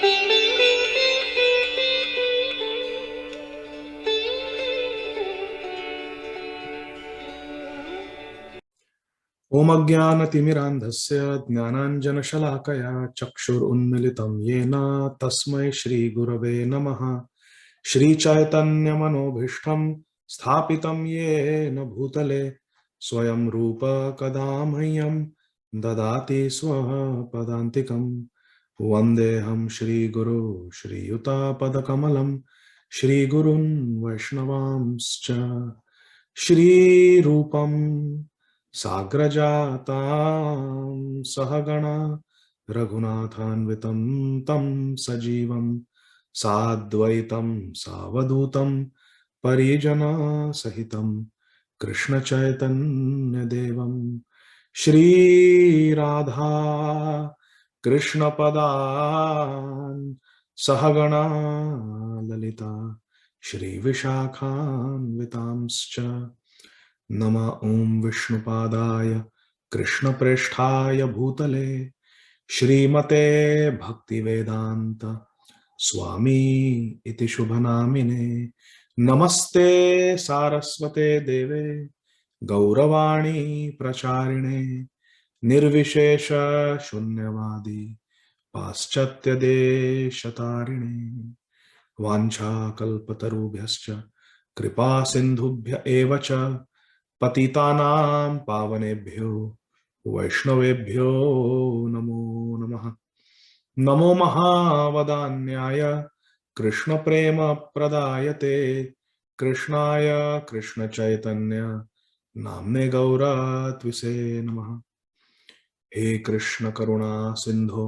ओम अज्ञानतिमिरान्धस्य ज्ञानाञ्जनशलाकया चक्षुरुन्मिलितं येन तस्मै श्रीगुरवे नमः। श्रीचैतन्यमनोभीष्टं स्थापितं येन भूतले स्वयं रूप कदा मह्यं ददाति स्वपदान्तिकं। वन्देऽहं श्रीगुरो श्रीयुतापदकमलं श्रीगुरुन् वैष्णवांश्च। श्रीरूपं साग्रजातां सहगणा रघुनाथान्वितं तं सजीवं साद्वैतं सावधूतं परिजनसहितं कृष्णचैतन्यदेवं श्रीराधा कृष्णपदान् सहगणा ललिता श्रीविशाखान्वितांश्च। नमः ॐ विष्णुपादाय कृष्णप्रेष्ठाय भूतले श्रीमते भक्तिवेदान्त स्वामी इति शुभनामिने। नमस्ते सारस्वते देवे गौरवाणी प्रचारिणे निर्विशेष शून्यवादी पाश्चात्य देशतारिणे। वाञ्छाकल्पतरुभ्यश्च कृपा सिन्धुभ्य एव च पतितानां पावनेभ्यो वैष्णवेभ्यो नमो नमः। नमो महावदान्याय कृष्ण प्रेम प्रदायते कृष्णाय कृष्ण चैतन्य नाम्ने गौरत्विषे नमः। हे कृष्ण करुणा सिंधो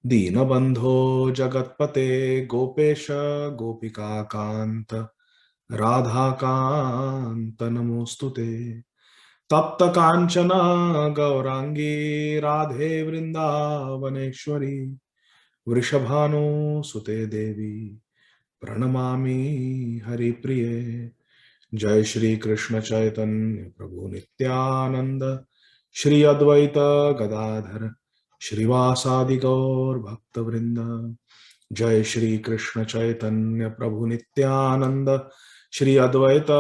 दीनबंधो जगत्पते गोपेश गोपिका कांत राधाकांत नमोस्तुते। तप्त कांचन गौरांगी राधे वृंदावनेश्वरी वृषभानुसुते देवी प्रणमामि हरिप्रिये। जय श्री कृष्ण चैतन्य प्रभु नित्यानंद श्री अद्वैत गदाधर श्रीवासादि गौर भक्तवृंद। जय श्री कृष्ण चैतन्य प्रभु नित्यानंद श्री अद्वैत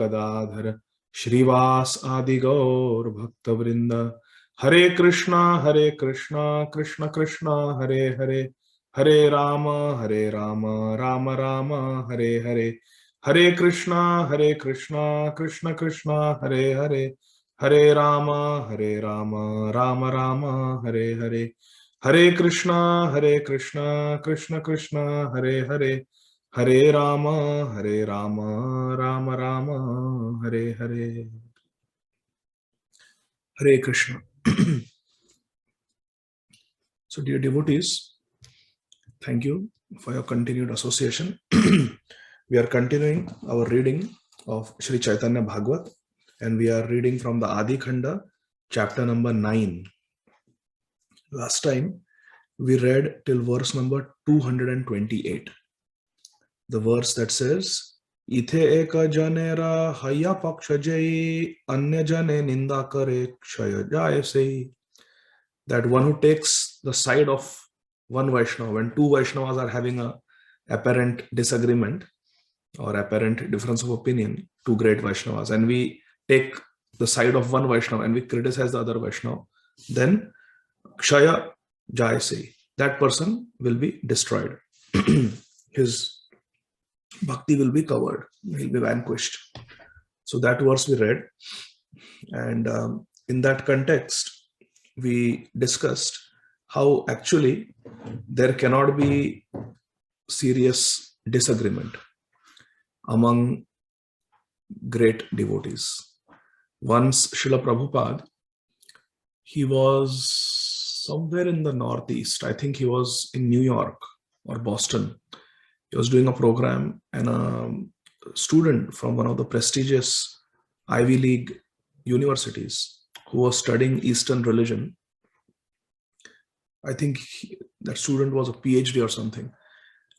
गदाधर श्रीवास आदि गौर भक्तवृंद। हरे कृष्णा कृष्ण कृष्ण हरे हरे हरे राम राम राम हरे हरे। हरे कृष्णा कृष्ण कृष्ण हरे हरे हरे राम राम राम हरे हरे। हरे Krishna Krishna Krishna Hare Hare Hare Ram Ram Ram Hare Hare. Hare Krishna. So dear devotees, thank you for your continued association. We are continuing our reading of Sri Chaitanya Bhagavat, and we are reading from the Adi Khanda, chapter number 9. Last time we read till verse number 228. The verse that says, इथे एक जनेरा हया पक्ष जई अन्य जने निंदा करे क्षय जाय से. That one who takes the side of one Vaishnava, when two Vaishnavas are having a apparent disagreement or apparent difference of opinion, two great Vaishnavas, and we take the side of one Vaishnava and we criticize the other Vaishnava, then Kshaya Jayase, that person will be destroyed. His bhakti will be covered, he will be vanquished. So that verse we read, and in that context, we discussed how actually there cannot be serious disagreement among great devotees. Once Srila Prabhupada, he was somewhere in the Northeast. I think he was in New York or Boston. He was doing a program, and a student from one of the prestigious Ivy League universities who was studying Eastern religion, I think that student was a PhD or something,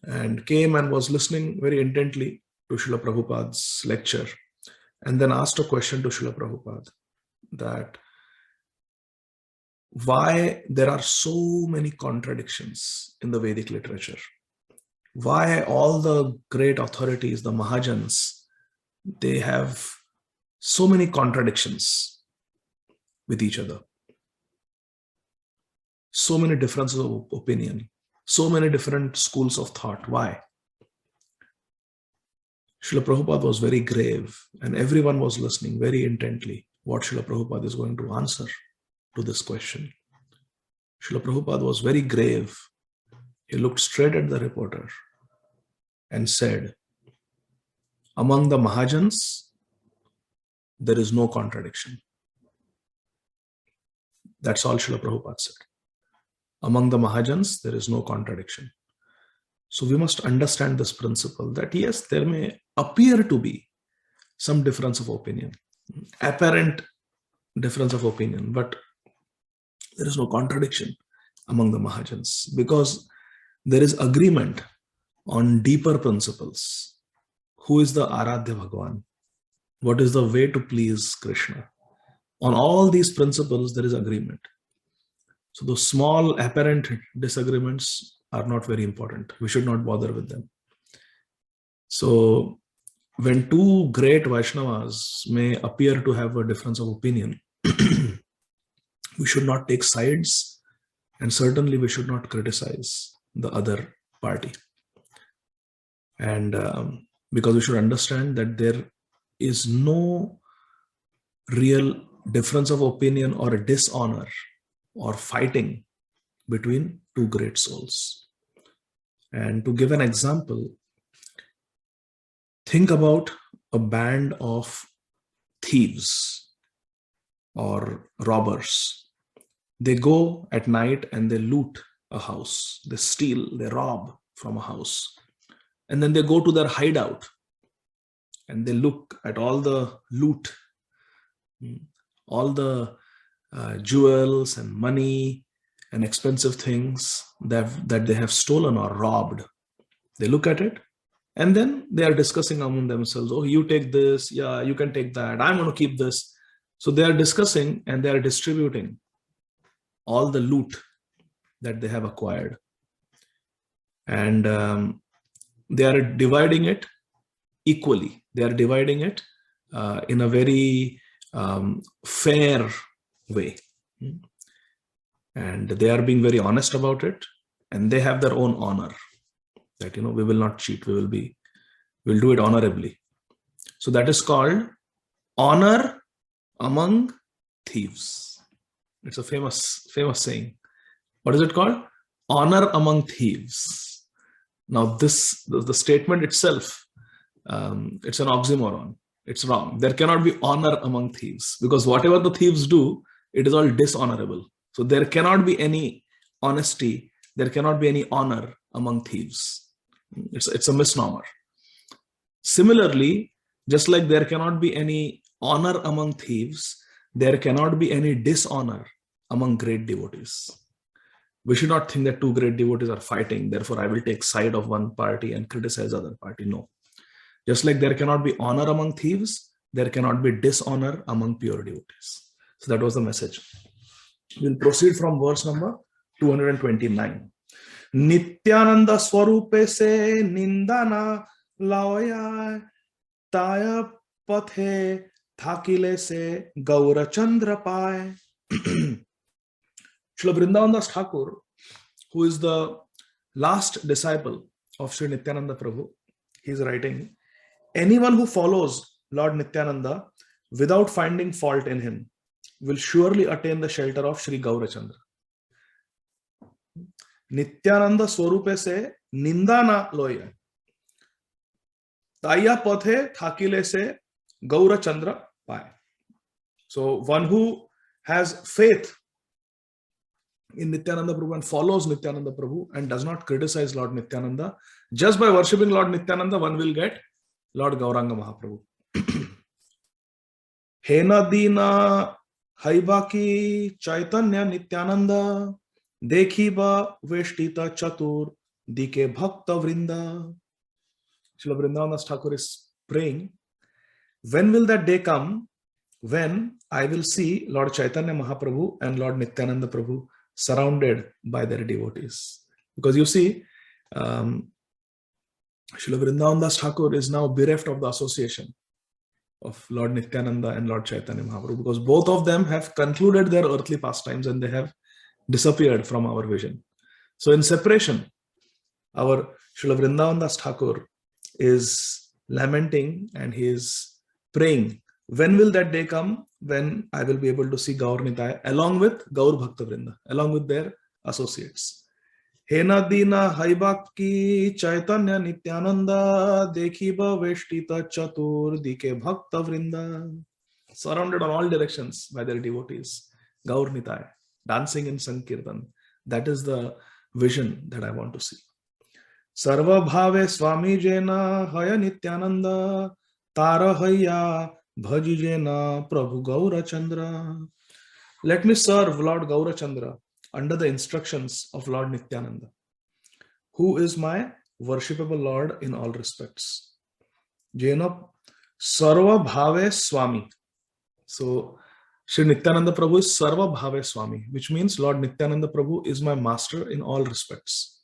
and came and was listening very intently to Srila Prabhupada's lecture, and then asked a question to Srila Prabhupada that why there are so many contradictions in the Vedic literature. Why all the great authorities, the Mahajans, they have so many contradictions with each other. So many differences of opinion, so many different schools of thought. Why? Srila Prabhupada was very grave and everyone was listening very intently what Srila Prabhupada is going to answer to this question. Srila Prabhupada was very grave. He looked straight at the reporter and said, among the Mahajans, there is no contradiction. That's all Srila Prabhupada said. Among the Mahajans, there is no contradiction. So we must understand this principle that yes, there may appear to be some difference of opinion, apparent difference of opinion, but there is no contradiction among the Mahajans because there is agreement on deeper principles. Who is the Aradhya Bhagavan? What is the way to please Krishna? On all these principles, there is agreement. So those small apparent disagreements are not very important. We should not bother with them. So when two great Vaishnavas may appear to have a difference of opinion, we should not take sides, and certainly we should not criticize the other party. And because we should understand that there is no real difference of opinion or a dishonor or fighting between two great souls. And to give an example, think about a band of thieves or robbers. They go at night and they loot a house. They steal, they rob from a house. And then they go to their hideout and they look at all the loot, all the jewels and money and expensive things that they have stolen or robbed. They look at it and then they are discussing among themselves, oh, you take this, yeah, you can take that, I'm going to keep this. So they are discussing and they are distributing all the loot that they have acquired. And they are dividing it equally. They are dividing it in a very fair way. And they are being very honest about it. And they have their own honor that, we will not cheat. We'll do it honorably. So that is called honor among thieves. It's a famous saying. What is it called? Honor among thieves. Now the statement itself, it's an oxymoron. It's wrong. There cannot be honor among thieves because whatever the thieves do, it is all dishonorable. So there cannot be any honesty. There cannot be any honor among thieves. It's a misnomer. Similarly, just like there cannot be any honor among thieves, there cannot be any dishonor among great devotees. We should not think that two great devotees are fighting, therefore I will take side of one party and criticize other party. No. Just like there cannot be honor among thieves, there cannot be dishonor among pure devotees. So that was the message. We'll proceed from verse number 229. Nityananda swarupe se nindana laoya taya pathe thakile se gaura chandra paye. Srila Vrindavan Das Thakur, who is the last disciple of Sri Nityananda Prabhu, he is writing, anyone who follows Lord Nityananda without finding fault in him will surely attain the shelter of Sri Gaurachandra. Nityananda swarupe se ninda na loya. Taya pathe thakile se Gaurachandra paye. So one who has faith in Nityananda Prabhu and follows Nityananda Prabhu and does not criticize Lord Nityananda, just by worshipping Lord Nityananda, one will get Lord Gauranga Mahaprabhu. Hena dina haibaki Chaitanya Nityananda dekhiba veshtita chatur dike bhakta vrinda. Srila Vrindavan Das Thakur is praying, when will that day come when I will see Lord Chaitanya Mahaprabhu and Lord Nityananda Prabhu surrounded by their devotees. Because you see, Srila Vrindavan Das Thakur is now bereft of the association of Lord Nityananda and Lord Chaitanya Mahaprabhu, because both of them have concluded their earthly pastimes and they have disappeared from our vision. So in separation, our Srila Vrindavan Das Thakur is lamenting and he is praying, when will that day come when I will be able to see Gaur Nitai along with Gaur Bhakta Vrinda, along with their associates. Hena dina haibaki Chaitanya Nityananda dekhiba veshtita chatur dike Bhakta Vrinda, surrounded on all directions by their devotees. Gaur Nitai, dancing in Sankirtan. That is the vision that I want to see. Sarva bhave swami jena haya Nityananda tara haya bhaji jena Prabhu Gaura Chandra. Let me serve Lord Gaura Chandra under the instructions of Lord Nityananda, who is my worshipable Lord in all respects. Jena Sarva Bhave Swami. So, Sri Nityananda Prabhu is Sarva Bhave Swami, which means Lord Nityananda Prabhu is my master in all respects.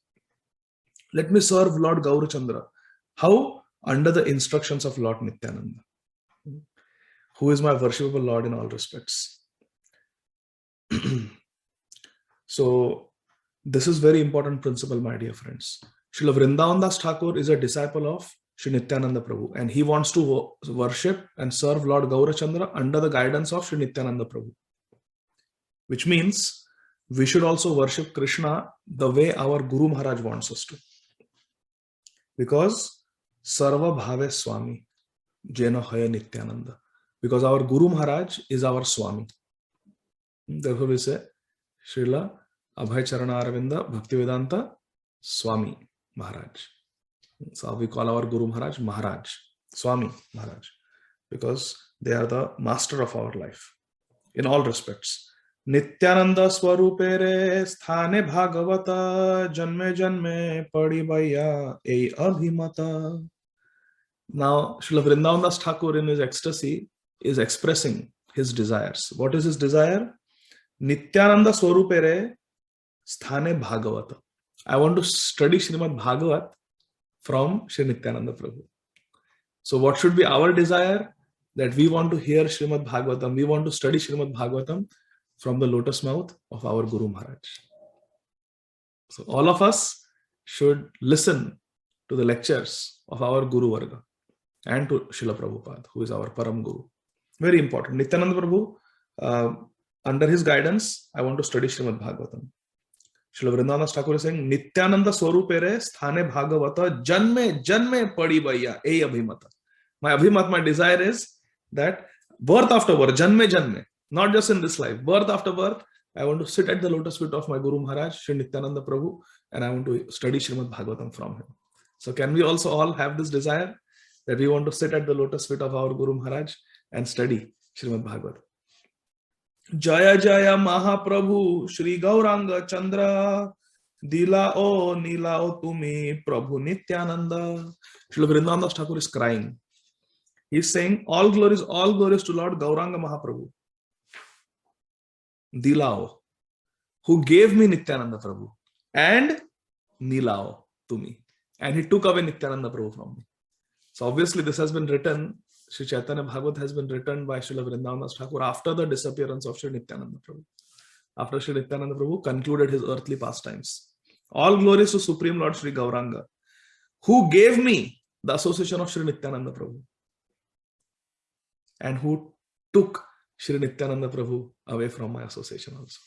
Let me serve Lord Gaura Chandra. How? Under the instructions of Lord Nityananda, who is my worshipable Lord in all respects. So, this is very important principle, my dear friends. Srila Vrindavan Das Thakur is a disciple of Sri Nityananda Prabhu, and he wants to worship and serve Lord Gaura Chandra under the guidance of Sri Nityananda Prabhu. Which means we should also worship Krishna the way our Guru Maharaj wants us to. Because Sarva Bhave Swami Jena Haya Nityananda. Because our Guru Maharaj is our Swami. Therefore we say Srila Abhay Charana Aravinda Bhaktivedanta Swami Maharaj. So we call our Guru Maharaj Maharaj, Swami Maharaj, because they are the master of our life in all respects. Nityananda Swarupere Sthane Bhagavata Janme Janme Padi Bhaya E Abhimata. Now, Srila Vrindavan Das Thakur in his ecstasy is expressing his desires. What is his desire? Nityananda Swarupere Sthane Bhagavata. I want to study Srimad Bhagavat from Sri Nityananda Prabhu. So what should be our desire? That we want to hear Srimad Bhagavatam, we want to study Srimad Bhagavatam from the lotus mouth of our Guru Maharaj. So all of us should listen to the lectures of our Guru Varga and to Srila Prabhupada, who is our Param Guru. Very important. Nityananda Prabhu, under his guidance, I want to study Srimad Bhagavatam. Srila Vrindavan Das Thakur is saying, Nityananda Swarupere Sthane Bhagavata Janme Janme Padi Bhaya E Abhimata. My Abhimat, my desire is that birth after birth, Janme Janme, not just in this life, birth after birth, I want to sit at the lotus feet of my Guru Maharaj, Sri Nityananda Prabhu, and I want to study Srimad Bhagavatam from him. So can we also all have this desire that we want to sit at the lotus feet of our Guru Maharaj and study Srimad Bhagavatam? Jaya Jaya Mahaprabhu Shri Gauranga Chandra Dilao Nilao Tumi Prabhu Nityananda. Srila Vrindavan Das Thakur is crying. He is saying all glories to Lord Gauranga Mahaprabhu. Dilao, who gave me Nityananda Prabhu, and Nilao to me. And he took away Nityananda Prabhu from me. So obviously this has been written, Sri Chaitanya Bhagavat has been written by Srila Vrindavan Das Thakur after the disappearance of Sri Nityananda Prabhu. After Sri Nityananda Prabhu concluded his earthly pastimes. All glories to Supreme Lord Sri Gauranga, who gave me the association of Sri Nityananda Prabhu, and who took Sri Nityananda Prabhu away from my association also.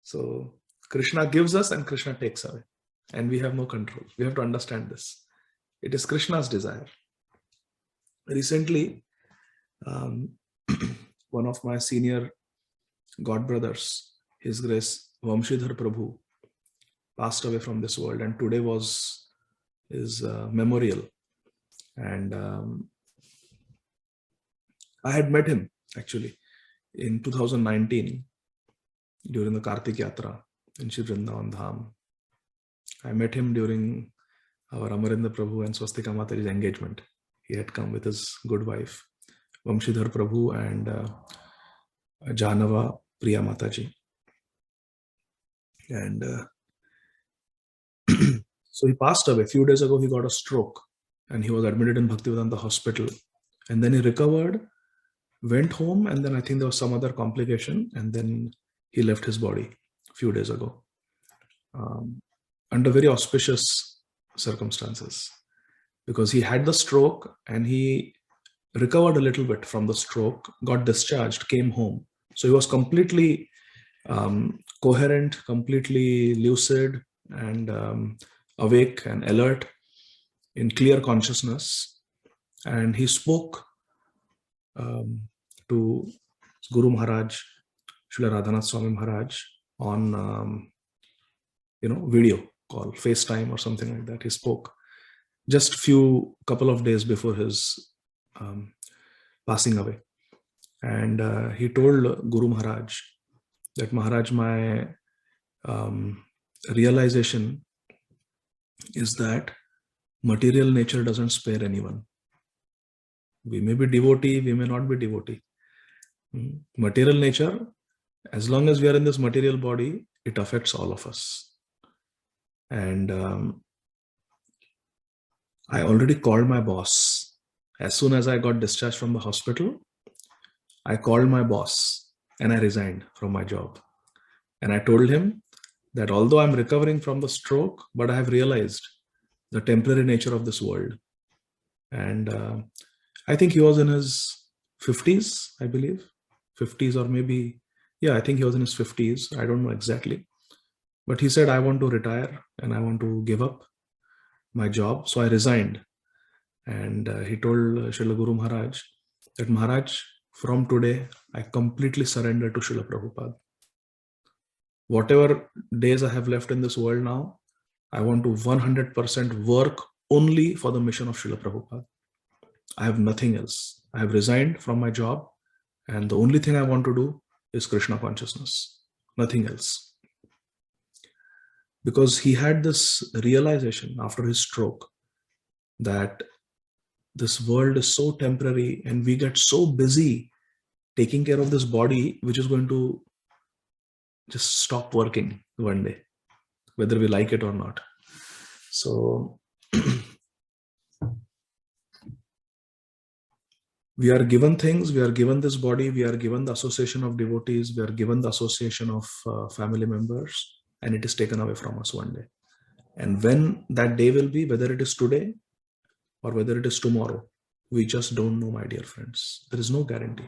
So Krishna gives us and Krishna takes away, and we have no control. We have to understand this. It is Krishna's desire. Recently, one of my senior God brothers, His Grace Vamshidhar Prabhu, passed away from this world, and today was his memorial. And I had met him actually in 2019 during the Kartik Yatra in Shri Vrindavan Dham. I met him during our Amarendra Prabhu and Swastika Mataji's engagement. He had come with his good wife. Vamshidhar Prabhu and Janava Priya Mataji. And so he passed away. A few days ago, he got a stroke and he was admitted in Bhaktivedanta hospital. And then he recovered, went home, and then I think there was some other complication, and then he left his body a few days ago under very auspicious circumstances, because he had the stroke and he recovered a little bit from the stroke, got discharged, came home. So he was completely coherent, completely lucid, and awake and alert, in clear consciousness. And he spoke to Guru Maharaj, Srila Radhanath Swami Maharaj, on video call, FaceTime or something like that. He spoke just couple of days before his passing away. And he told Guru Maharaj that, Maharaj, my realization is that material nature doesn't spare anyone. We may be devotee, we may not be devotee. Material nature, as long as we are in this material body, it affects all of us. And I already called my boss. As soon as I got discharged from the hospital, I called my boss and I resigned from my job. And I told him that although I'm recovering from the stroke, but I have realized the temporary nature of this world. And I think he was in his 50s, I believe. 50s, or maybe, I think he was in his 50s. I don't know exactly. But he said, I want to retire and I want to give up my job. So I resigned. And he told Srila Guru Maharaj that, Maharaj, from today, I completely surrender to Srila Prabhupada. Whatever days I have left in this world now, I want to 100% work only for the mission of Srila Prabhupada. I have nothing else. I have resigned from my job, and the only thing I want to do is Krishna consciousness, nothing else. Because he had this realization after his stroke that this world is so temporary and we get so busy taking care of this body, which is going to just stop working one day, whether we like it or not. So we are given things, we are given this body, we are given the association of devotees, we are given the association of family members, and it is taken away from us one day. And when that day will be, whether it is today or whether it is tomorrow, we just don't know, my dear friends. There is no guarantee.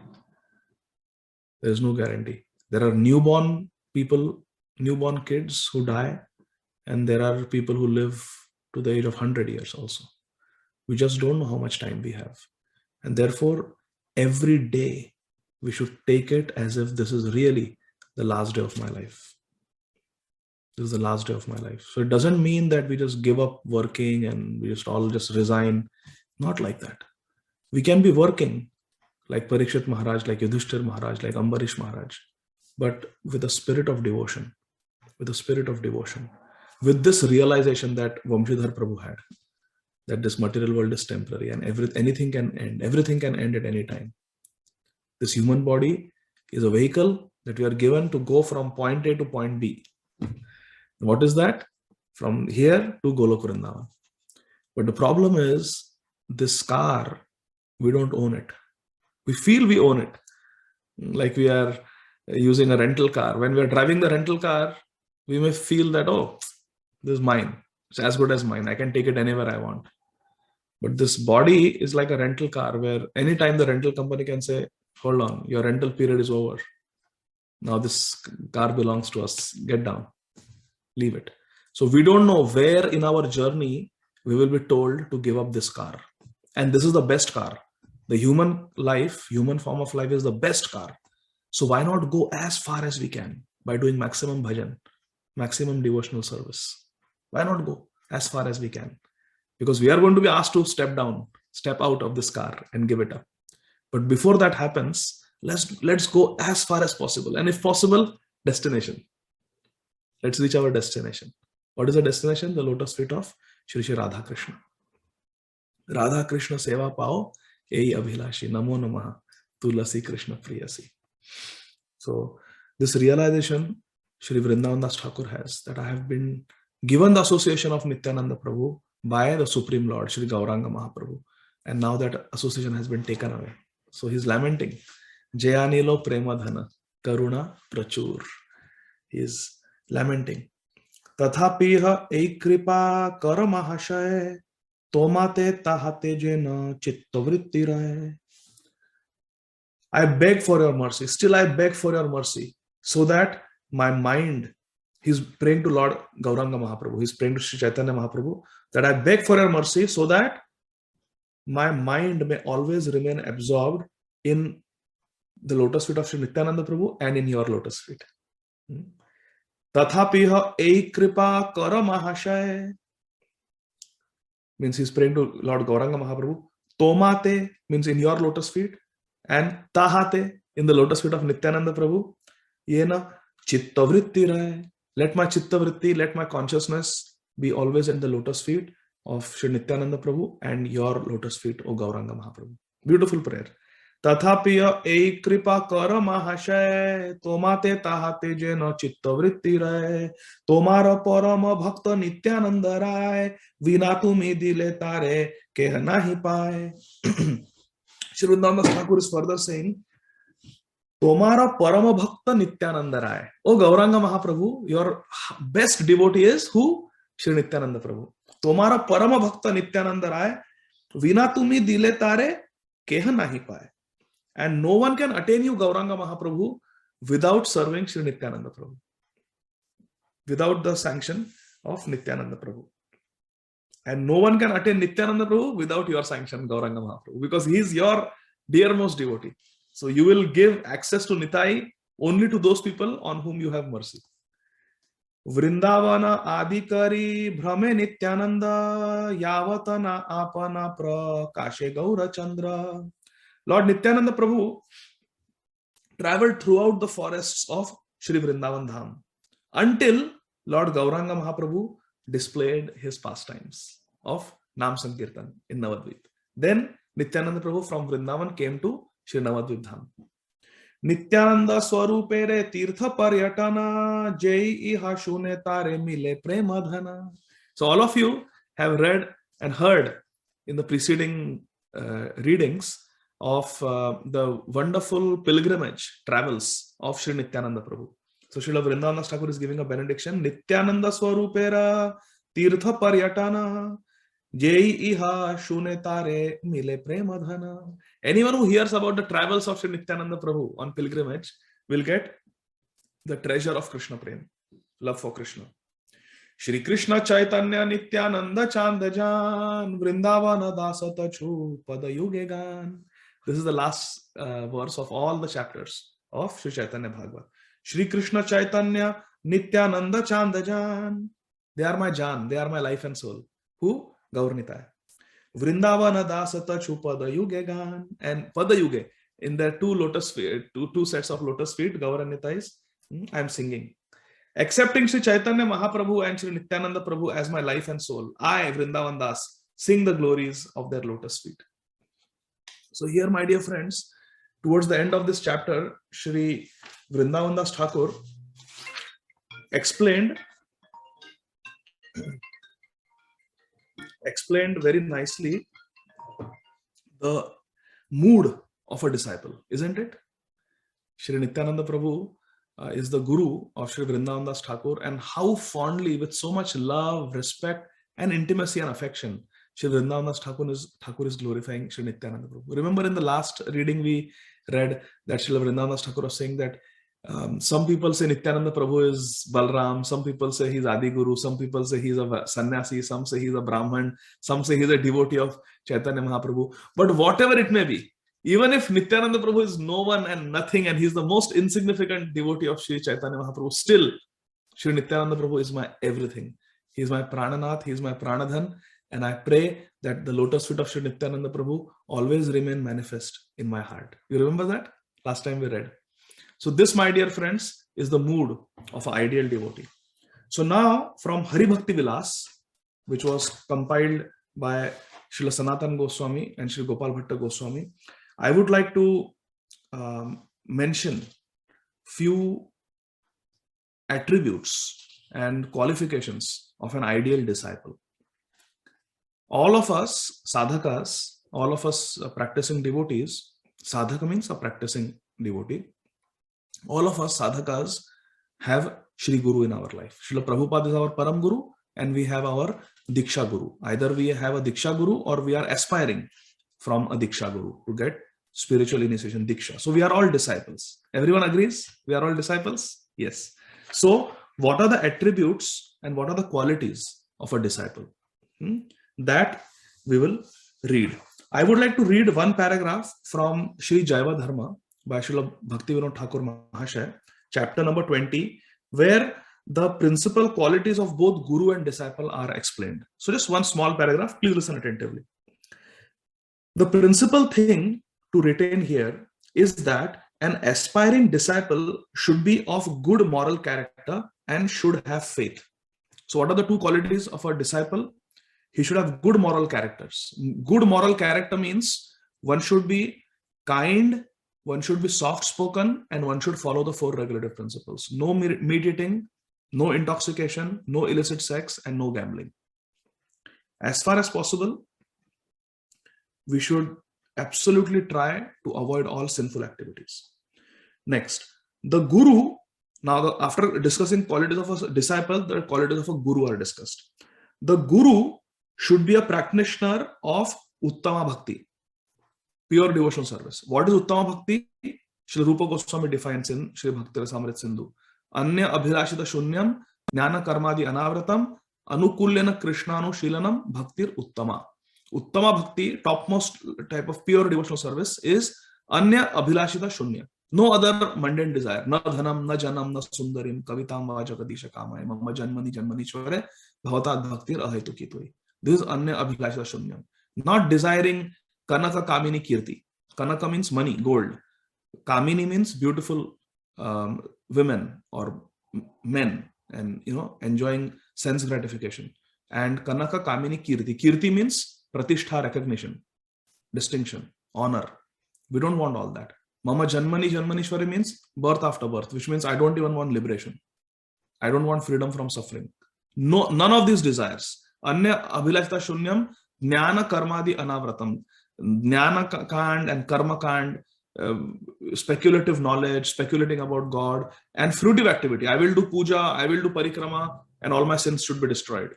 There is no guarantee. There are newborn people, newborn kids who die, and there are people who live to the age of 100 years also. We just don't know how much time we have. And therefore, every day we should take it as if this is really the last day of my life. This is the last day of my life. So it doesn't mean that we just give up working and we just all just resign. Not like that. We can be working like Parikshit Maharaj, like Yudhishthir Maharaj, like Ambarish Maharaj, but with a spirit of devotion, with a spirit of devotion, with this realization that Vamshidhar Prabhu had, that this material world is temporary and anything can end. Everything can end at any time. This human body is a vehicle that we are given to go from point A to point B. What is that? From here to Golok Vrindavan. But the problem is, this car, we don't own it. We feel we own it. Like we are using a rental car. When we are driving the rental car, we may feel that, oh, this is mine. It's as good as mine. I can take it anywhere I want. But this body is like a rental car where anytime the rental company can say, hold on, your rental period is over. Now this car belongs to us. Get down. Leave it. So we don't know where in our journey we will be told to give up this car. And this is the best car. The human life, human form of life is the best car. So why not go as far as we can by doing maximum bhajan, maximum devotional service? Why not go as far as we can? Because we are going to be asked to step down, step out of this car and give it up. But before that happens, let's go as far as possible. And if possible, destination. Let's reach our destination. What is the destination? The lotus feet of Shri Shri Radha Krishna. Radha Krishna Seva Pao Ei Abhilashi Namo Namaha. Tulasi Krishna Priyasi. So this realization Shri Vrindavan Das Thakur has, that I have been given the association of Nityananda Prabhu by the Supreme Lord, Shri Gauranga Mahaprabhu. And now that association has been taken away. So he's lamenting. Jayanilo Premadhana Karuna Prachur. He is lamenting. Tathapiha ek kripa kar mahashay tomate tahate jena chittavritti rahe. I beg for your mercy. Still I beg for your mercy, so that my mind, he's praying to Lord Gauranga Mahaprabhu, he's praying to Sri Chaitanya Mahaprabhu, that I beg for your mercy so that my mind may always remain absorbed in the lotus feet of Sri Nityananda Prabhu and in your lotus feet. Tathapiha ei kripa kara mahashay, means he's praying to Lord Gauranga Mahaprabhu. Tomate means in your lotus feet, and tahate in the lotus feet of Nityananda Prabhu. Yena chittavritti rahe. Let my chittavritti, let my consciousness be always in the lotus feet of Sri Nityananda Prabhu and your lotus feet, O Gauranga Mahaprabhu. Beautiful prayer. Tathapiya ei kripa kara mahashay tomate tahate jena chittavritti rahe tomara parama bhakta Nityananda rai vina tumi dile tare keh nahi paye. Shri Vrindavan Das Thakur is further saying, Tomara Parama Bhakta Nityananda Rai. O Gauranga Mahaprabhu, your best devotee is who? Shri Nityananda Prabhu. Tomara Parama Bhakta Nityananda Rai, Vina tumi dile tare keha nahi paye. And no one can attain you, Gauranga Mahaprabhu, without serving Shri Nityananda Prabhu. Without the sanction of Nityananda Prabhu. And no one can attain Nityananda Prabhu without your sanction, Gauranga Mahaprabhu, because he is your dearmost devotee. So you will give access to Nitai only to those people on whom you have mercy. Vrindavana adikari brahme Nityananda yavatana apana prakashe Gaura Chandra. Lord Nityananda Prabhu traveled throughout the forests of Shri Vrindavan Dham until Lord Gauranga Mahaprabhu displayed his pastimes of Nam Sankirtan in Navadvip. Then Nityananda Prabhu from Vrindavan came to Shri Navadvip Dham. Nityananda Swarupere Tirtha Paryatana Jai Iha Shune Tare Mile Premadhana. So all of you have read and heard in the preceding readings of the wonderful pilgrimage travels of Shri Nityananda Prabhu. So Srila Vrindavan Das Thakur is giving a benediction. Nityananda Swarupera Tirtha Paryatana Jai Iha Shune Tare Mile Premadhana. Anyone who hears about the travels of Sri Nityananda Prabhu on pilgrimage will get the treasure of Krishna Prem, love for Krishna. Shri Krishna Chaitanya Nityananda Chandajan Vrindavana Dasa Tachu Padayuge Gan. This is the last verse of all the chapters of Shri Chaitanya Bhagavat. Shri Krishna Chaitanya Nityananda Chandajan. They are my Jan, they are my life and soul. Who? Gaur Nitai. Vrindavana Dasata Chupadayuge Gan. And Padayuge, in their two sets of lotus feet, Gaur and Nitais, I am singing. Accepting Sri Chaitanya Mahaprabhu and Sri Nityananda Prabhu as my life and soul, I, Vrindavan Das, sing the glories of their lotus feet. So here, my dear friends, towards the end of this chapter, Shri Vrindavan Das Thakur explained very nicely the mood of a disciple, isn't it? Shri Nityananda Prabhu is the guru of Shri Vrindavan Das Thakur, and how fondly, with so much love, respect, and intimacy and affection, Shri Vrindavan Das Thakur is glorifying Shri Nityananda Prabhu. Remember in the last reading we read that Shri Vrindavan Das Thakur was saying that some people say Nityananda Prabhu is Balram, some people say he's Adi Guru, some people say he's a sannyasi, some say he's a Brahman, some say he's a devotee of Chaitanya Mahaprabhu. But whatever it may be, even if Nityananda Prabhu is no one and nothing, and he's the most insignificant devotee of Sri Chaitanya Mahaprabhu, still Sri Nityananda Prabhu is my everything. He is my Prananath, he is my Pranadhan, and I pray that the lotus feet of Sri Nityananda Prabhu always remain manifest in my heart. You remember that? Last time we read. So this, my dear friends, is the mood of an ideal devotee. So now, from Hari Bhakti Vilas, which was compiled by Srila Sanatana Goswami and Sri Gopal Bhatta Goswami, I would like to mention few attributes and qualifications of an ideal disciple. All of us sadhakas, all of us practicing devotees, sadhaka means a practicing devotee, all of us sadhakas have Shri Guru in our life. Srila Prabhupada is our Param Guru, and we have our Diksha Guru. Either we have a Diksha Guru or we are aspiring from a Diksha Guru to get spiritual initiation, Diksha. So we are all disciples. Everyone agrees? We are all disciples? Yes. So what are the attributes and what are the qualities of a disciple? That we will read. I would like to read one paragraph from Sri Jaiva Dharma by Srila Bhaktivinoda Thakur Mahasaya, chapter number 20, where the principal qualities of both Guru and disciple are explained. So just one small paragraph, please listen attentively. The principal thing to retain here is that an aspiring disciple should be of good moral character and should have faith. So what are the two qualities of a disciple? He should have good moral characters. Good moral character means one should be kind, one should be soft-spoken, and one should follow the four regulative principles. No meat eating, no intoxication, no illicit sex, and no gambling. As far as possible, we should absolutely try to avoid all sinful activities. Next, the Guru. Now, after discussing qualities of a disciple, the qualities of a Guru are discussed. The Guru should be a practitioner of Uttama Bhakti, pure devotional service. What is Uttama Bhakti? Shri Rupa Goswami defines in Shri Bhakti Rasamrit Sindhu. Anya abhilashita shunyam, jnana karmadi anavratam, anukulyana krishnanu shilanam, bhaktir uttama. Uttama Bhakti, topmost type of pure devotional service, is Anya abhilashita shunya. No other mundane desire. Na dhanam, na janam, na sundarim, kavitam va jagadisha kamaya, mama janmani janmanishware, bhavatad bhaktir ahetukitoi. This is Anya abhilashita shunyam. Not desiring Kanaka Kamini Kirti. Kanaka means money, gold. Kamini means beautiful women or men, and enjoying sense gratification. And Kanaka Kamini Kirti. Kirti means pratishtha, recognition, distinction, honor. We don't want all that. Mama Janmani Janmanishwari means birth after birth, which means I don't even want liberation. I don't want freedom from suffering. No, none of these desires. Anya abhilashita shunyam, jnana karmadi anavratam. Jnana kand and karma kand, speculative knowledge, speculating about God, and fruitive activity. I will do puja, I will do parikrama, and all my sins should be destroyed.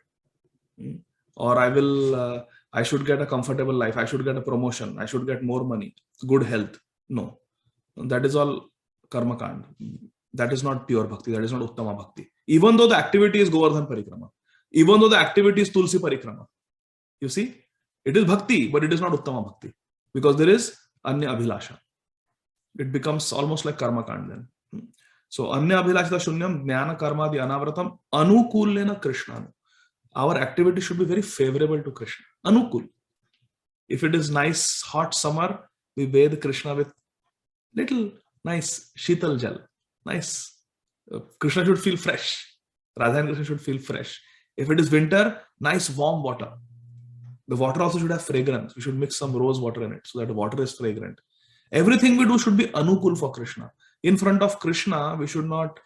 Or I should get a comfortable life, I should get a promotion, I should get more money, good health. No, that is all karma kand. That is not pure bhakti, that is not uttama bhakti. Even though the activity is Govardhan parikrama, even though the activity is Tulsi parikrama, you see, it is bhakti, but it is not uttama bhakti, because there is anya abhilasha. It becomes almost like karma kand then. So anya abhilashita shunyam, jnana karma di anavratam, anukulyena krishnanu. Our activity should be very favorable to Krishna. Anukul. If it is nice hot summer, we bathe Krishna with little nice shital jal. Nice. Krishna should feel fresh. Radha and Krishna should feel fresh. If it is winter, nice warm water. The water also should have fragrance. We should mix some rose water in it so that the water is fragrant. Everything we do should be anukul for Krishna. In front of Krishna, we should not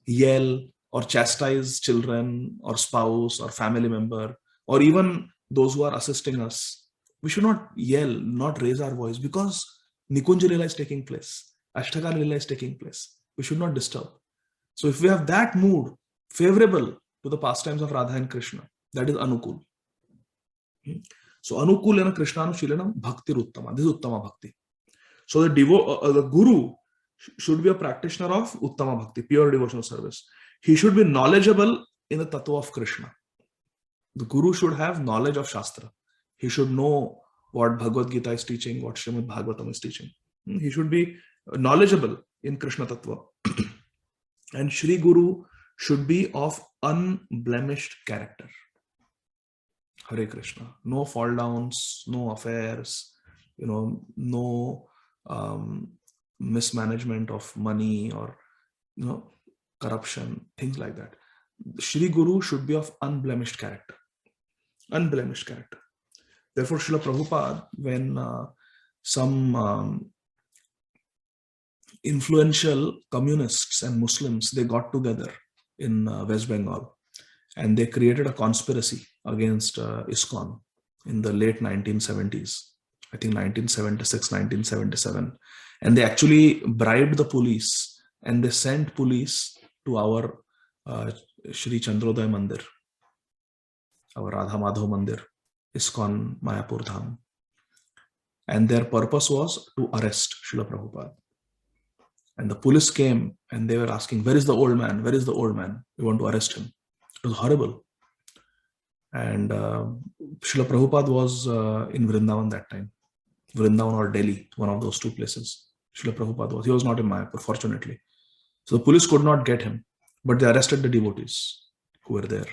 yell or chastise children or spouse or family member or even those who are assisting us. We should not yell, not raise our voice, because Nikunja Lila is taking place. Ashtaka Lila is taking place. We should not disturb. So if we have that mood favorable to the pastimes of Radha and Krishna, that is anukul. So anukulena krishnanu shilanam bhaktir uttama. This is uttama bhakti. So the guru should be a practitioner of uttama bhakti, pure devotional service. He should be knowledgeable in the tattva of Krishna. The guru should have knowledge of Shastra. He should know what Bhagavad Gita is teaching, what Srimad Bhagavatam is teaching. He should be knowledgeable in Krishna tattva. And Shri Guru should be of unblemished character. Hare Krishna. No fall downs, no affairs, no mismanagement of money or corruption, things like that. Shri Guru should be of unblemished character. Unblemished character. Therefore, Srila Prabhupada, when some influential communists and Muslims, they got together in West Bengal, and they created a conspiracy against ISKCON in the late 1970s. I think 1976, 1977. And they actually bribed the police, and they sent police to our Shri Chandrodaya Mandir, our Radha Madhav Mandir, ISKCON Mayapur Dham. And their purpose was to arrest Srila Prabhupada. And the police came and they were asking, where is the old man? Where is the old man? We want to arrest him. It was horrible. And Srila Prabhupada was in Vrindavan that time. Vrindavan or Delhi, one of those two places. Srila Prabhupada was. He was not in Mayapur, fortunately. So the police could not get him, but they arrested the devotees who were there.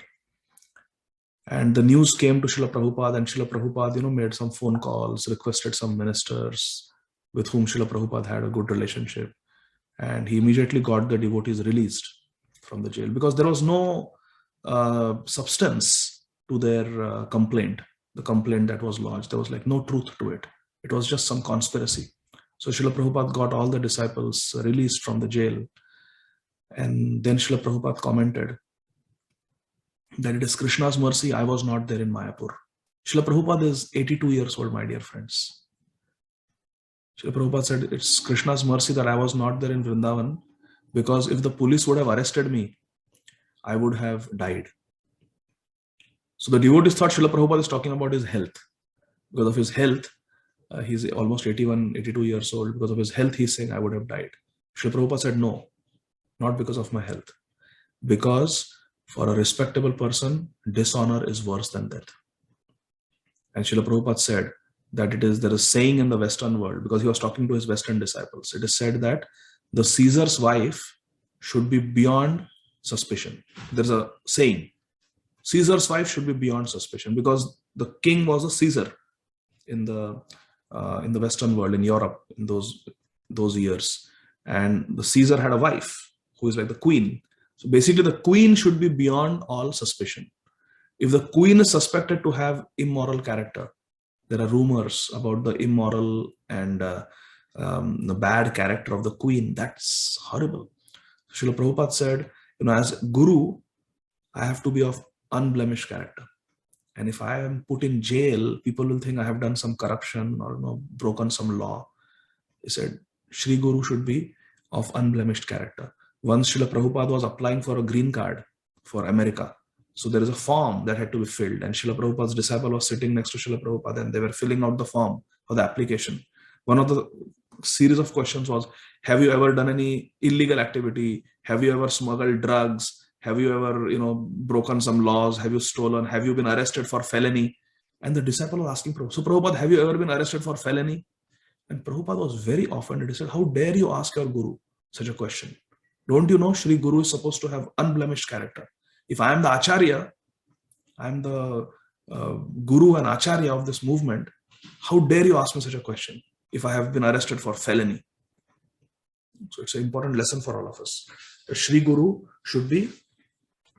And the news came to Srila Prabhupada, and Srila Prabhupada, made some phone calls, requested some ministers with whom Srila Prabhupada had a good relationship. And he immediately got the devotees released from the jail, because there was no substance to their complaint, the complaint that was lodged. There was like no truth to it. It was just some conspiracy. So Srila Prabhupada got all the disciples released from the jail. And then Srila Prabhupada commented that it is Krishna's mercy I was not there in Mayapur. Srila Prabhupada is 82 years old, my dear friends. Srila Prabhupada said, it's Krishna's mercy that I was not there in Vrindavan, because if the police would have arrested me, I would have died. So the devotees thought Srila Prabhupada is talking about his health. Because of his health, he's almost 81, 82 years old. Because of his health, he's saying, I would have died. Srila Prabhupada said, no, not because of my health. Because for a respectable person, dishonor is worse than death. And Srila Prabhupada said that there is a saying in the Western world, because he was talking to his Western disciples. It is said that the Caesar's wife should be beyond suspicion. There's a saying, Caesar's wife should be beyond suspicion, because the king was a Caesar in the Western world, in Europe, in those years. And the Caesar had a wife who is like the queen. So basically the queen should be beyond all suspicion. If the queen is suspected to have immoral character, there are rumors about the immoral and the bad character of the queen. That's horrible. Srila Prabhupada said, as Guru, I have to be of unblemished character. And if I am put in jail, people will think I have done some corruption or broken some law. He said, Shri Guru should be of unblemished character. Once Srila Prabhupada was applying for a green card for America. So there is a form that had to be filled, and Srila Prabhupada's disciple was sitting next to Srila Prabhupada, and they were filling out the form for the application. One of the series of questions was, have you ever done any illegal activity? Have you ever smuggled drugs? Have you ever, broken some laws? Have you stolen? Have you been arrested for felony? And the disciple was asking Prabhupada, so Prabhupada, have you ever been arrested for felony? And Prabhupada was very offended. He said, how dare you ask your Guru such a question? Don't you know Shri Guru is supposed to have unblemished character? If I am the Acharya, I am the Guru and Acharya of this movement, how dare you ask me such a question if I have been arrested for felony? So it's an important lesson for all of us. The Shri Guru should be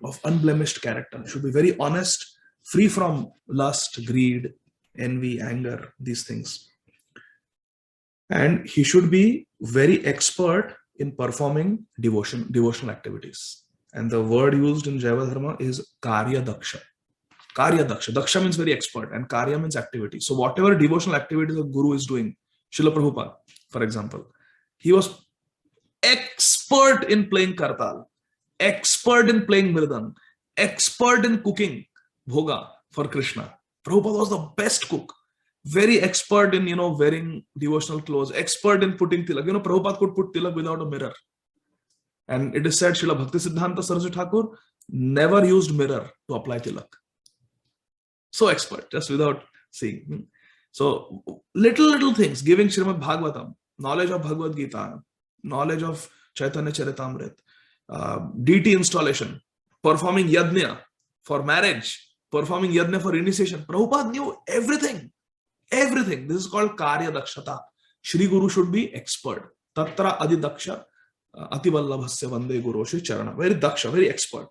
of unblemished character, should be very honest, free from lust, greed, envy, anger, these things. And he should be very expert in performing devotional activities. And the word used in Jaiva Dharma is Karya Daksha. Karya Daksha. Daksha means very expert, and Karya means activity. So whatever devotional activities the Guru is doing, Srila Prabhupada, for example, he was expert in playing kartal, expert in playing mridang, expert in cooking bhoga for Krishna. Prabhupada was the best cook. Very expert in, wearing devotional clothes, expert in putting tilak. Prabhupada could put tilak without a mirror. And it is said Srila Bhakti Siddhanta Saraswati Thakur never used mirror to apply tilak. So expert, just without seeing. So little things, giving Srimad Bhagavatam, knowledge of Bhagavad Gita, knowledge of Chaitanya Charitamrita, deity installation, performing yajna for marriage, performing yajna for initiation. Prabhupada knew everything. Everything. This is called Karya Dakshata. Shri Guru should be expert. Tatra Adi Daksha Ati Vallabhasya Vande Guru Shri Charana. Very Daksha, very expert.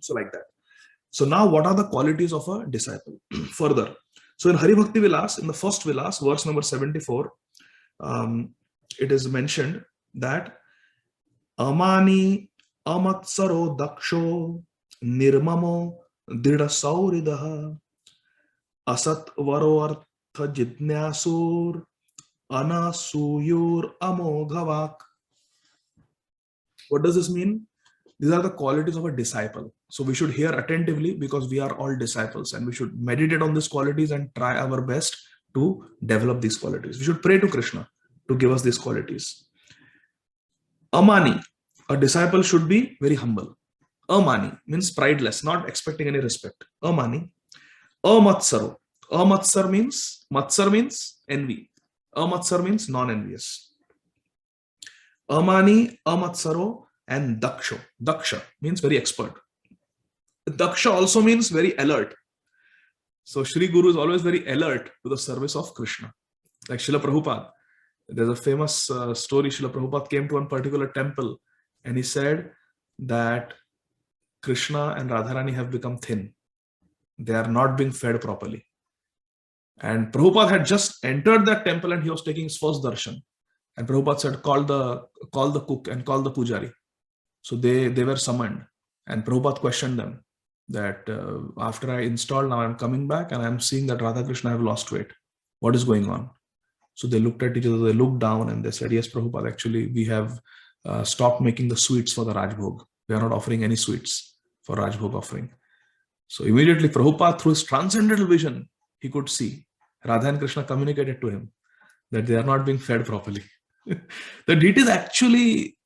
So like that. So now what are the qualities of a disciple? Further. So in Hari Bhakti Vilas, in the first Vilas, verse number 74, it is mentioned that Amani amatsaro daksho nirmamo dida sauridaha asat varoartha jidnyasur anasuyur amoghavak. What does this mean? These are the qualities of a disciple. So we should hear attentively, because we are all disciples, and we should meditate on these qualities and try our best to develop these qualities. We should pray to Krishna to give us these qualities. Amani, a disciple should be very humble. Amani means prideless, not expecting any respect. Amani. Amatsaro. Matsar means envy. Amatsar means non-envious. Amani, amatsaro, and daksho. Daksha means very expert. Daksha also means very alert. So Shri Guru is always very alert to the service of Krishna. Like Srila Prabhupada, there's a famous story. Srila Prabhupada came to one particular temple and he said that Krishna and Radharani have become thin. They are not being fed properly. And Prabhupada had just entered that temple and he was taking his first darshan. And Prabhupada said, call the cook and call the pujari. So they were summoned. And Prabhupada questioned them that after I installed, now I'm coming back and I'm seeing that Radha Krishna have lost weight. What is going on? So they looked at each other, they looked down and they said, yes, Prabhupada, actually we have stopped making the sweets for the Rajbhog. We are not offering any sweets for Rajbhog offering. So immediately Prabhupada, through his transcendental vision, he could see Radha and Krishna communicated to him that they are not being fed properly. The deities actually,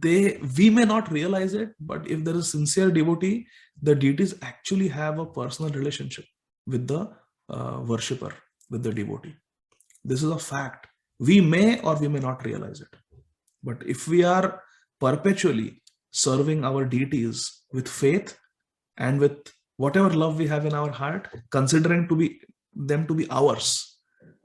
we may not realize it, but if there is sincere devotee, the deities actually have a personal relationship with the worshipper, with the devotee. This is a fact. We may or we may not realize it. But if we are perpetually serving our deities with faith and with whatever love we have in our heart, considering them to be ours,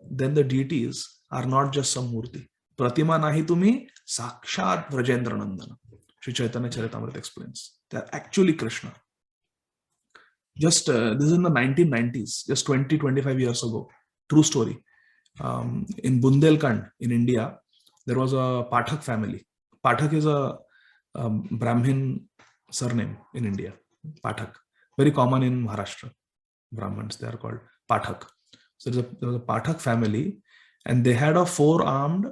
then the deities are not just some murti. Pratima nahi tumi sakshat Vrajendra Nandana. Sri Chaitanya Charitamrita explains. They are actually Krishna. Just this is in the 1990s, just 20-25 years ago. True story. In Bundelkhand in India, there was a Pathak family. Pathak is a Brahmin surname in India. Pathak. Very common in Maharashtra. Brahmins, they are called Pathak. So there was a Pathak family, and they had a four-armed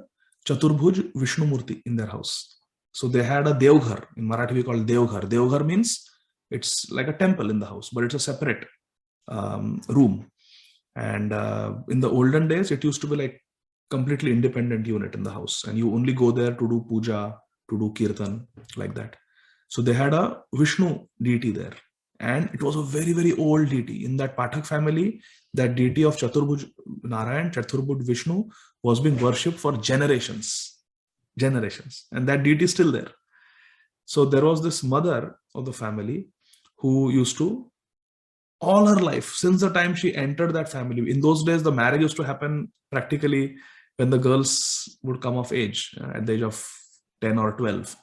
Chaturbhuj Vishnu Murti in their house. So they had a Devghar. In Marathi we call Devghar. Devghar means it's like a temple in the house, but it's a separate room. And in the olden days, it used to be like completely independent unit in the house, and you only go there to do puja, to do kirtan, like that. So they had a Vishnu deity there, and it was a very, very old deity. In that Pathak family, that deity of Chaturbhuj Narayan, Chaturbhuj Vishnu, was being worshipped for generations, and that deity is still there. So there was this mother of the family who used to, all her life, since the time she entered that family, in those days the marriage used to happen practically when the girls would come of age at the age of 10 or 12.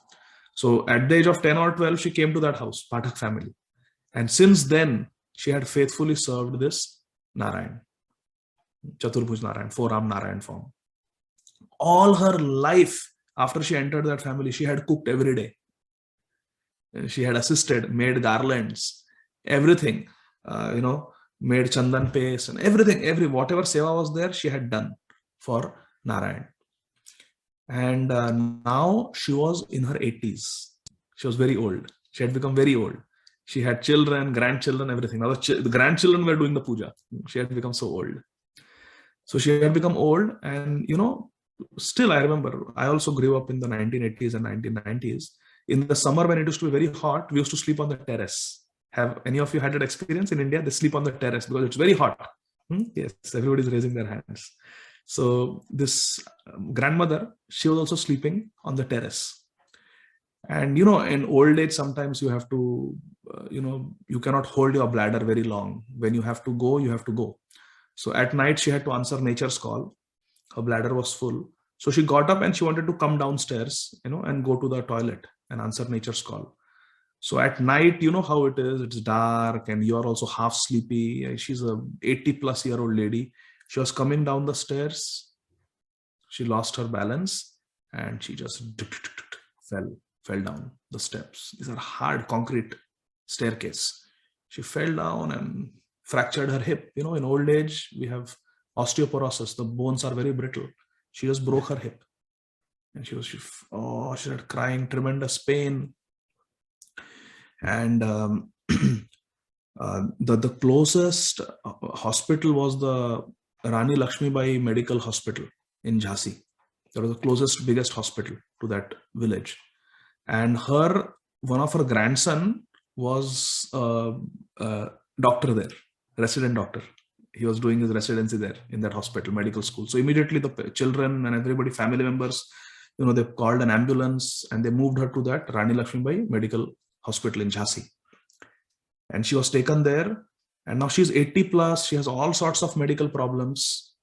So at the age of 10 or 12, she came to that house, Pathak family. And since then, she had faithfully served this Narayan, Chaturbhuj Narayan, four-arm Narayan form. All her life, after she entered that family, she had cooked every day. She had assisted, made garlands, everything, made chandan paste and everything, whatever seva was there, she had done for Narayan. And now she was in her 80s. She was very old. She had become very old. She had children, grandchildren, everything. Now the grandchildren were doing the puja. She had become so old. So she had become old, and still I remember, I also grew up in the 1980s and 1990s. In the summer when it used to be very hot, we used to sleep on the terrace. Have any of you had that experience in India? They sleep on the terrace because it's very hot. Yes, everybody's raising their hands. So this grandmother, she was also sleeping on the terrace. And in old age, sometimes you have to, you cannot hold your bladder very long. When you have to go, you have to go. So at night, she had to answer nature's call. Her bladder was full. So she got up and she wanted to come downstairs, and go to the toilet and answer nature's call. So at night, you know how it is, it's dark and you're also half sleepy. She's a 80-plus-year-old lady. She was coming down the stairs. She lost her balance and she just fell down the steps. These are hard concrete staircase. She fell down and fractured her hip. In old age, we have osteoporosis. The bones are very brittle. She just broke her hip. And she started crying, tremendous pain. And the closest hospital was the Rani Lakshmibai Medical Hospital in Jhansi. That was the closest, biggest hospital to that village. And one of her grandson was a doctor there, resident doctor. He was doing his residency there in that hospital, medical school. So immediately the children and everybody, family members, they called an ambulance and they moved her to that Rani Lakshmibai Medical Hospital in Jhansi. And she was taken there. And now she's 80 plus. She has all sorts of medical problems.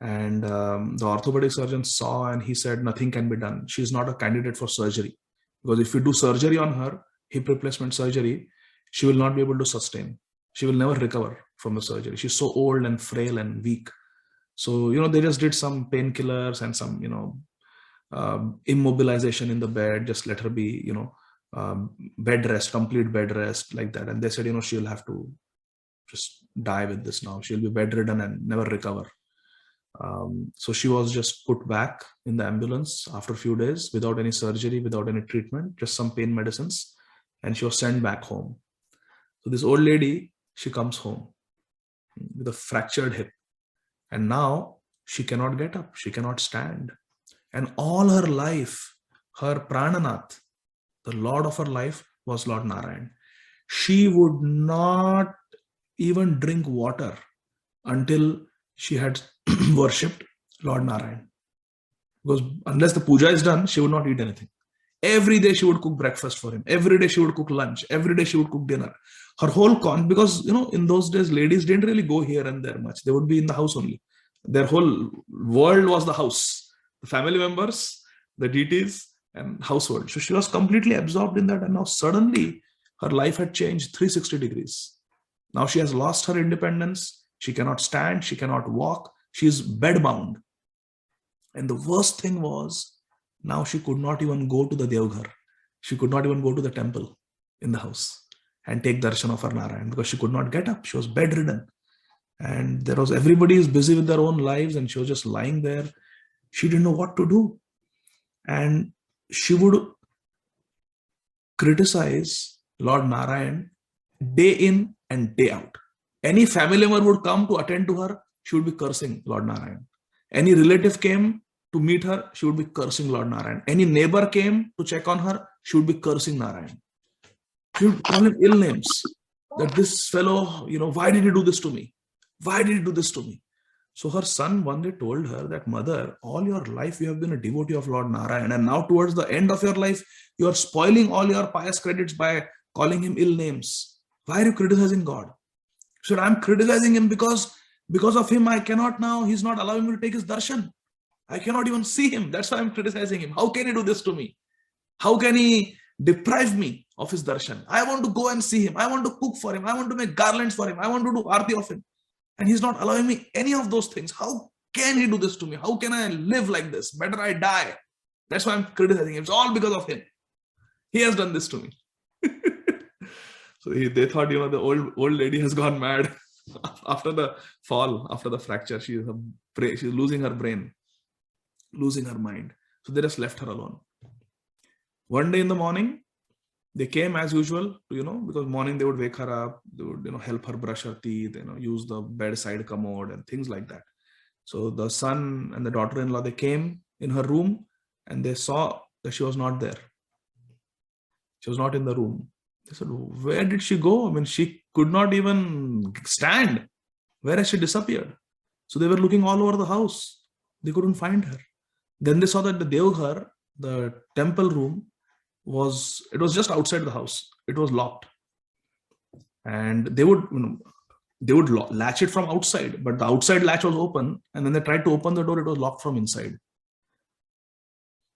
And the orthopedic surgeon saw and he said, nothing can be done. She's not a candidate for surgery. Because if you do surgery on her, hip replacement surgery, she will not be able to sustain. She will never recover from the surgery. She's so old and frail and weak. So, they just did some painkillers and some, immobilization in the bed, just let her be, bed rest, complete bed rest like that. And they said, she'll have to just die with this now. She'll be bedridden and never recover. So she was just put back in the ambulance after a few days without any surgery, without any treatment, just some pain medicines. And she was sent back home. So this old lady, she comes home with a fractured hip. And now she cannot get up. She cannot stand. And all her life, her Prananath, the Lord of her life was Lord Narayan. She would not even drink water until she had worshipped Lord Narayan. Because unless the puja is done, she would not eat anything. Every day she would cook breakfast for him. Every day she would cook lunch. Every day she would cook dinner. Her whole because, in those days, ladies didn't really go here and there much. They would be in the house only. Their whole world was the house. The family members, the deities, and household. So she was completely absorbed in that. And now suddenly her life had changed 360 degrees. Now she has lost her independence. She cannot stand. She cannot walk. She is bedbound. And the worst thing was, now she could not even go to the Devghar. She could not even go to the temple in the house and take darshan of her Narayan because she could not get up. She was bedridden. And everybody is busy with their own lives and she was just lying there. She didn't know what to do. And she would criticize Lord Narayan day in and day out. Any family member would come to attend to her, she would be cursing Lord Narayan. Any relative came to meet her, she would be cursing Lord Narayan. Any neighbor came to check on her, she would be cursing Narayan. She would call him ill names. That this fellow, why did he do this to me? Why did he do this to me? So her son one day told her that, mother, all your life you have been a devotee of Lord Narayan, and now towards the end of your life, you are spoiling all your pious credits by calling him ill names. Why are you criticizing God? So I'm criticizing him because of him I cannot now, he's not allowing me to take his darshan. I cannot even see him. That's why I'm criticizing him. How can he do this to me? How can he deprive me of his darshan? I want to go and see him. I want to cook for him. I want to make garlands for him. I want to do aarti of him. And he's not allowing me any of those things. How can he do this to me? How can I live like this? Better I die. That's why I'm criticizing him. It's all because of him. He has done this to me. So they thought, the old lady has gone mad after the fall, after the fracture. She's losing her brain, losing her mind. So they just left her alone. One day in the morning, they came as usual, because morning they would wake her up, they would, help her brush her teeth, use the bedside commode and things like that. So the son and the daughter-in-law, they came in her room and they saw that she was not there. She was not in the room. They said, where did she go? I mean, she could not even stand. Where has she disappeared? So they were looking all over the house. They couldn't find her. Then they saw that the Devghar, the temple room, was just outside the house. It was locked. And they would latch it from outside, but the outside latch was open. And then they tried to open the door. It was locked from inside.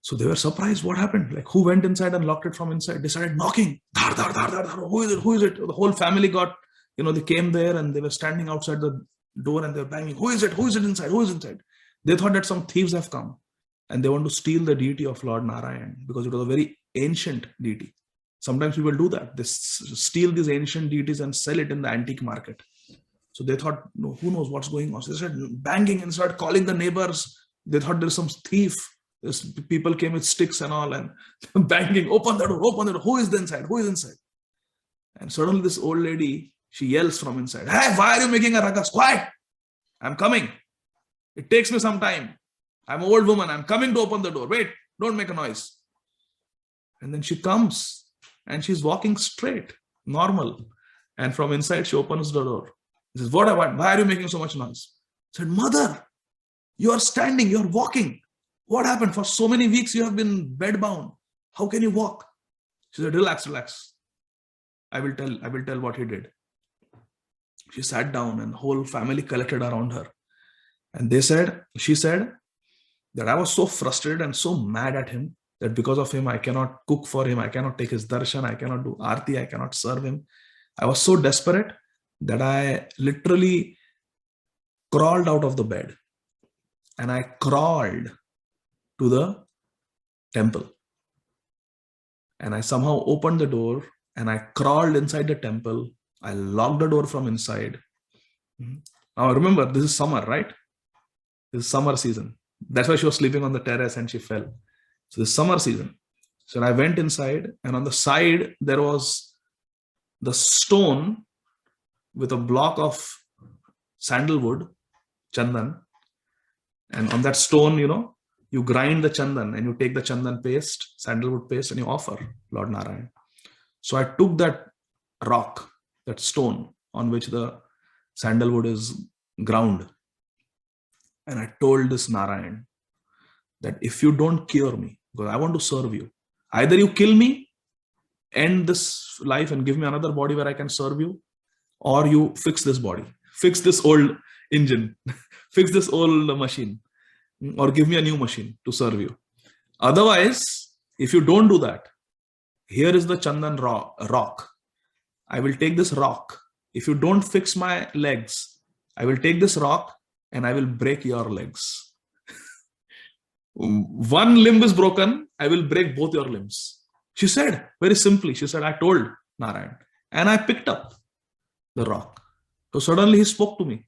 So they were surprised. What happened? Like, who went inside and locked it from inside? They started knocking. Dhar, dhar, dhar, dhar, dhar. Who is it? Who is it? The whole family got, they came there and they were standing outside the door and they were banging. Who is it? Who is it inside? Who is inside? They thought that some thieves have come. and they want to steal the deity of Lord Narayan because it was a very ancient deity. Sometimes people do that. They steal these ancient deities and sell it in the antique market. So they thought, no, who knows what's going on. So they started banging and started calling the neighbors. They thought there's some thief. People came with sticks and all and banging, open the door, open the door. Who is inside? Who is inside? And suddenly this old lady, she yells from inside, hey, why are you making a ruckus? Quiet! I'm coming. It takes me some time. I'm an old woman. I'm coming to open the door. Wait, don't make a noise. And then she comes and she's walking straight, normal. And from inside, she opens the door. She says, why are you making so much noise? I said, Mother, you are standing, you are walking. What happened? For so many weeks, you have been bedbound. How can you walk? She said, relax, relax. I will tell what he did. She sat down and the whole family collected around her. And she said that I was so frustrated and so mad at him that because of him, I cannot cook for him. I cannot take his darshan. I cannot do aarti. I cannot serve him. I was so desperate that I literally crawled out of the bed and I crawled to the temple. And I somehow opened the door and I crawled inside the temple. I locked the door from inside. Now remember, this is summer, right? This is summer season. That's why she was sleeping on the terrace and she fell. So this summer season. So I went inside and on the side, there was the stone with a block of sandalwood, chandan. And on that stone, you grind the chandan and you take the chandan paste, sandalwood paste, and you offer Lord Narayan. So I took that rock, that stone on which the sandalwood is ground. And I told this Narayan that if you don't cure me, because I want to serve you, either you kill me, end this life and give me another body where I can serve you, or you fix this body, fix this old engine, fix this old machine, or give me a new machine to serve you. Otherwise, if you don't do that, here is the Chandan rock. I will take this rock. If you don't fix my legs, I will take this rock and I will break your legs. One limb is broken, I will break both your limbs. She said, very simply, she said, I told Narayan. And I picked up the rock. So suddenly he spoke to me.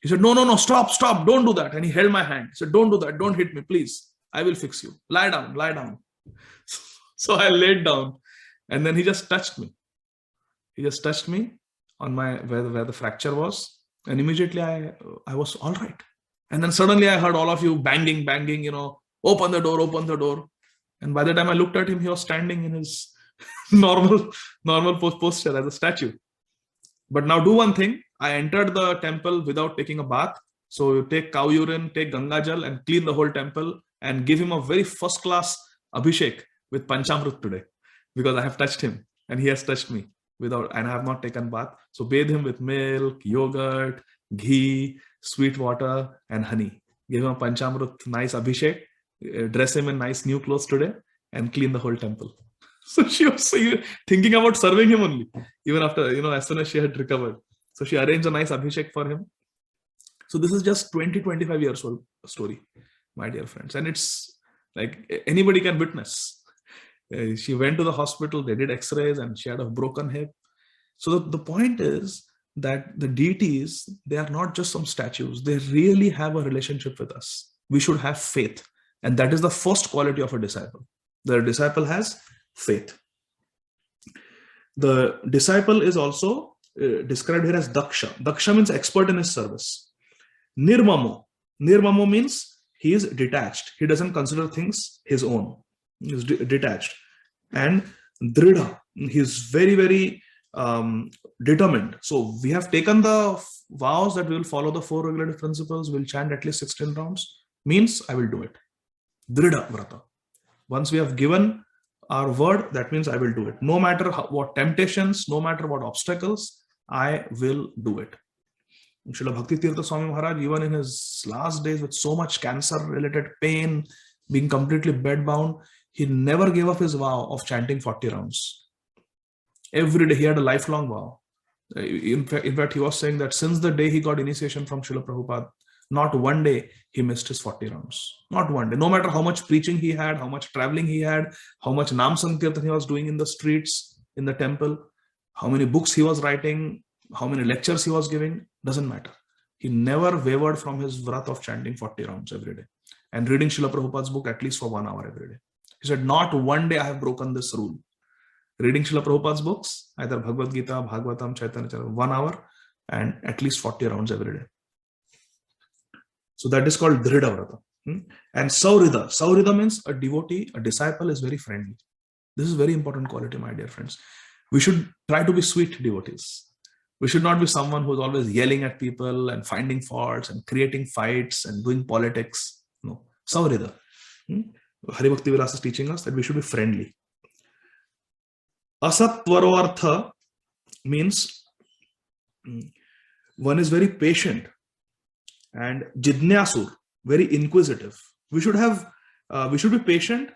He said, no, stop, don't do that. And he held my hand. He said, don't do that, don't hit me, please. I will fix you. Lie down. So I laid down and then he just touched me. He just touched me on where the fracture was. And immediately I was all right. And then suddenly I heard all of you banging, open the door. And by the time I looked at him, he was standing in his normal posture as a statue. But now do one thing. I entered the temple without taking a bath. So you take cow urine, take Ganga Jal and clean the whole temple and give him a very first class Abhishek with Panchamrit today, because I have touched him and he has touched me and I have not taken bath. So bathe him with milk, yogurt, ghee, sweet water and honey. Give him a Panchamrit, nice Abhishek, dress him in nice new clothes today and clean the whole temple. So she was thinking about serving him only, even after, as soon as she had recovered. So she arranged a nice Abhishek for him. So this is just 20-25 years old story, my dear friends. And it's like anybody can witness. She went to the hospital, they did x-rays and she had a broken hip. So the point is that the deities, they are not just some statues. They really have a relationship with us. We should have faith. And that is the first quality of a disciple. The disciple has faith. The disciple is also described here as Daksha. Daksha means expert in his service. Nirmamo. Nirmamo means he is detached. He doesn't consider things his own. He is detached. And Dridha. He is very, very determined. So we have taken the vows that we will follow the 4 regulative principles. We'll chant at least 16 rounds. Means I will do it. Dridha Vrata. Once we have given our word, that means I will do it. No matter what temptations, no matter what obstacles, I will do it. Srila Bhakti Tirtha Swami Maharaj, even in his last days with so much cancer-related pain, being completely bedbound, he never gave up his vow of chanting 40 rounds. Every day he had a lifelong vow. In fact, he was saying that since the day he got initiation from Srila Prabhupada, Not one day he missed his 40 rounds. Not one day. No matter how much preaching he had, how much traveling he had, how much Nam Sankirtan he was doing in the streets, in the temple, how many books he was writing, how many lectures he was giving, doesn't matter. He never wavered from his vrat of chanting 40 rounds every day and reading Srila Prabhupada's book at least for 1 hour every day. He said, not one day I have broken this rule. Reading Srila Prabhupada's books, either Bhagavad Gita, Bhagavatam, Chaitanya Charitamrita, 1 hour and at least 40 rounds every day. So that is called Dhrida Vrata. And Saurida. Saurida means a devotee, a disciple is very friendly. This is very important quality, my dear friends. We should try to be sweet devotees. We should not be someone who is always yelling at people and finding faults and creating fights and doing politics. No. Saurida. Haribhakti Vilas is teaching us that we should be friendly. Asatvarartha means one is very patient, and Jidnyasur, very inquisitive. We should be patient.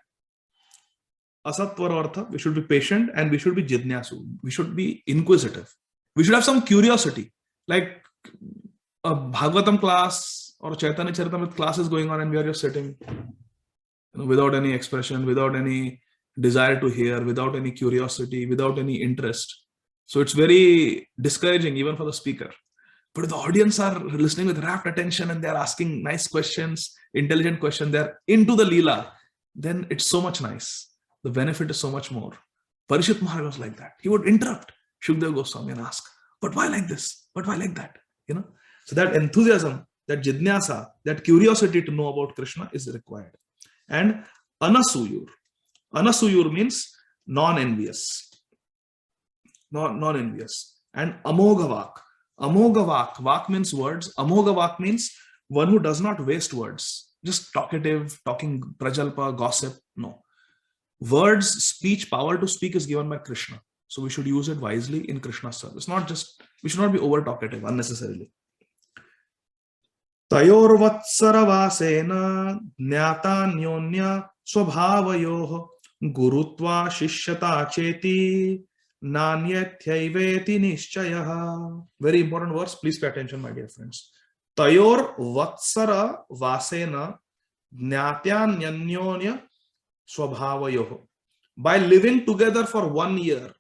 Asatvarartha, we should be patient, and we should be Jidnyasu. We should be inquisitive. We should have some curiosity. Like a Bhagavatam class or a Chaitanya Charitamrita class is going on and we are just sitting, without any expression, without any desire to hear, without any curiosity, without any interest. So it's very discouraging even for the speaker. But if the audience are listening with rapt attention and they're asking nice questions, intelligent questions, they're into the Leela, then it's so much nice. The benefit is so much more. Parishit Maharaj was like that. He would interrupt Shukdev Goswami and ask, but why like this? But why like that? So that enthusiasm, that jidnyasa, that curiosity to know about Krishna is required. And anasuyur. Anasuyur means non-envious. Non-envious. And amogavak. Amogavak. Vak means words. Amogavak means one who does not waste words. Just talkative, talking prajalpa, gossip. No. Words, speech, power to speak is given by Krishna. So we should use it wisely in Krishna's service. We should not be over talkative unnecessarily. Tayorvatsara jnata nyonya swabhavayoh gurutva shishyata cheti nanyatyaiveti nishchayah. Very important verse. Please pay attention, my dear friends. Tayor vatsara vasena jnatyanyonya swabhavayoh. By living together for 1 year,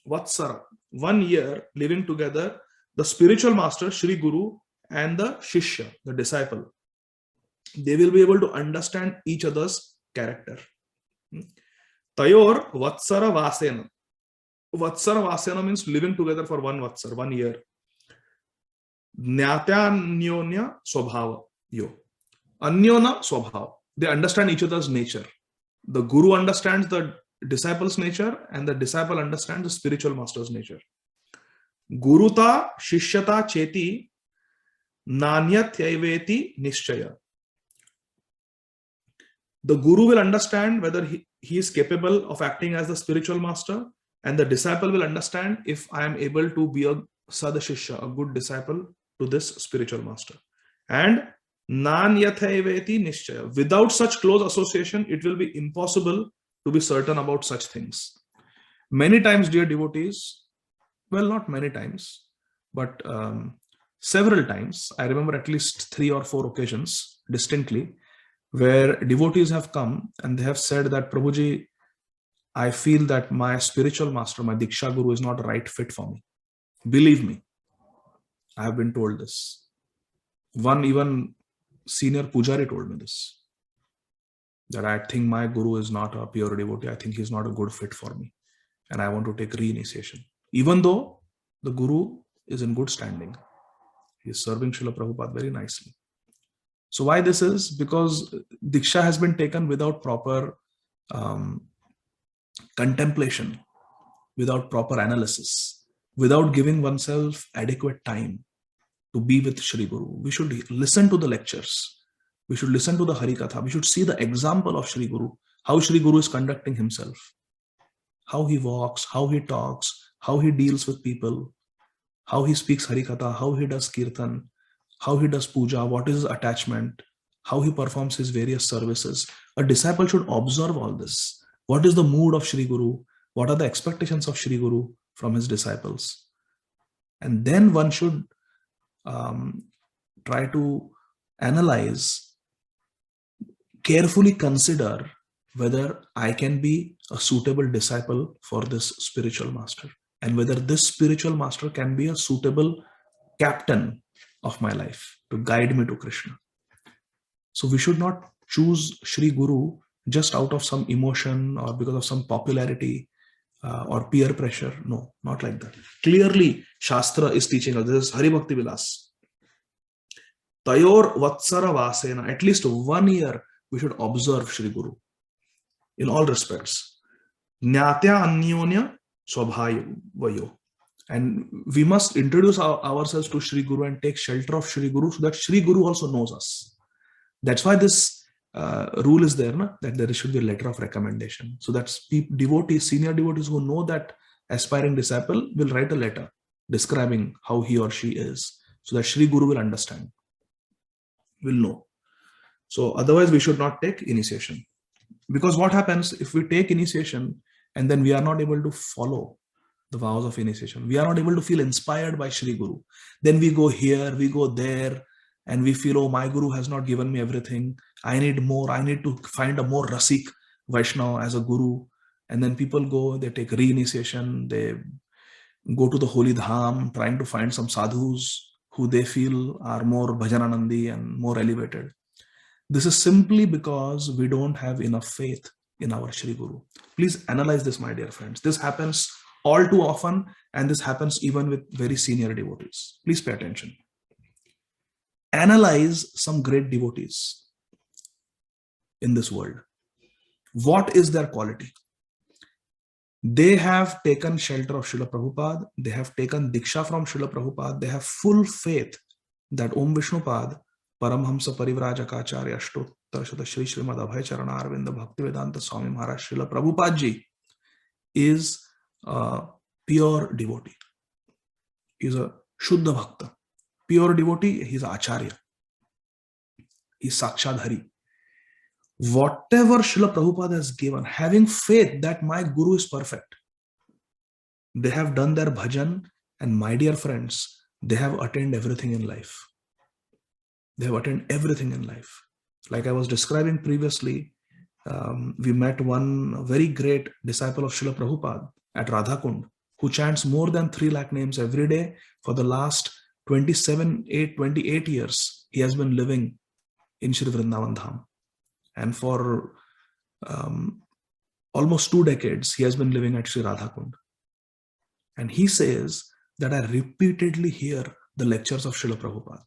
Vatsara, 1 year living together, the spiritual master, Shri Guru, and the Shishya, the disciple, they will be able to understand each other's character. Tayor Vatsara Vasena. Vatsara Vasena means living together for 1 Vatsar, 1 year. Jnatyanyonya Swabhava Yo. Anyona Swabhava. They understand each other's nature. The Guru understands the disciple's nature and the disciple understands the spiritual master's nature. Guruta Shishyata Cheti Nanyatyaiveti Nishchaya. The Guru will understand whether he is capable of acting as the spiritual master, and the disciple will understand if I am able to be a Sadashishya, a good disciple to this spiritual master. And Nanyatyaiveti Nishchaya. Without such close association, it will be impossible to be certain about such things. Many times, dear devotees, well, not many times, but several times, I remember at least 3 or 4 occasions distinctly, where devotees have come and they have said that, Prabhuji, I feel that my spiritual master, my Diksha Guru is not a right fit for me. Believe me, I have been told this. One even senior Pujari told me this, that I think my Guru is not a pure devotee. I think he's not a good fit for me. And I want to take re-initiation. Even though the Guru is in good standing. He is serving Srila Prabhupada very nicely. So why this is? Because Diksha has been taken without proper contemplation, without proper analysis, without giving oneself adequate time to be with Shri Guru. We should listen to the lectures. We should listen to the Harikatha. We should see the example of Shri Guru, how Shri Guru is conducting himself, how he walks, how he talks, how he deals with people, how he speaks Harikatha, how he does Kirtan, how he does puja, what is his attachment, how he performs his various services. A disciple should observe all this. What is the mood of Shri Guru? What are the expectations of Shri Guru from his disciples? And then one should try to analyze, carefully consider whether I can be a suitable disciple for this spiritual master, and whether this spiritual master can be a suitable captain of my life to guide me to Krishna. So we should not choose Shri Guru just out of some emotion or because of some popularity or peer pressure. No, not like that. Clearly, Shastra is teaching us. This is Hari Bhakti Vilas. Tayor Vatsara Vasena, at least 1 year, we should observe Shri Guru in all respects. Jnatya Anyonya Swabhavayo. And we must introduce ourselves to Shri Guru and take shelter of Shri Guru so that Shri Guru also knows us. That's why this rule is there, na? That there should be a letter of recommendation. So that devotees, senior devotees who know that aspiring disciple will write a letter describing how he or she is, so that Shri Guru will understand, will know. So otherwise we should not take initiation. Because what happens if we take initiation and then we are not able to follow the vows of initiation, we are not able to feel inspired by Shri Guru, then we go here, we go there, and we feel, oh, my Guru has not given me everything, I need more, I need to find a more Rasik Vaishnava as a Guru. And then people go, they take re-initiation, they go to the holy dham trying to find some sadhus who they feel are more bhajananandi and more elevated. This is simply because we don't have enough faith in our Shri Guru. Please analyze this, my dear friends. This happens all too often, and this happens even with very senior devotees. Please pay attention. Analyze some great devotees in this world. What is their quality? They have taken shelter of Srila Prabhupada. They have taken Diksha from Srila Prabhupada. They have full faith that Om Vishnupad, Paramhamsa Parivrajaka Ashtottar Shata Shri Srimad Abhay Charana Arvinda Bhaktivedanta Swami Maharaj Srila Prabhupada ji is a pure devotee. He is a Shuddha Bhakta. Pure devotee, he is Acharya. He is Sakshad Hari. Whatever Srila Prabhupada has given, having faith that my Guru is perfect, they have done their bhajan, and my dear friends, they have attained everything in life. They have attained everything in life. Like I was describing previously, we met one very great disciple of Srila Prabhupada at Radhakund, who chants more than 3 lakh names every day for the last 28 years. He has been living in Shri Vrindavan Dham. And for almost 2 decades, he has been living at Shri Radhakund. And he says that I repeatedly hear the lectures of Srila Prabhupada,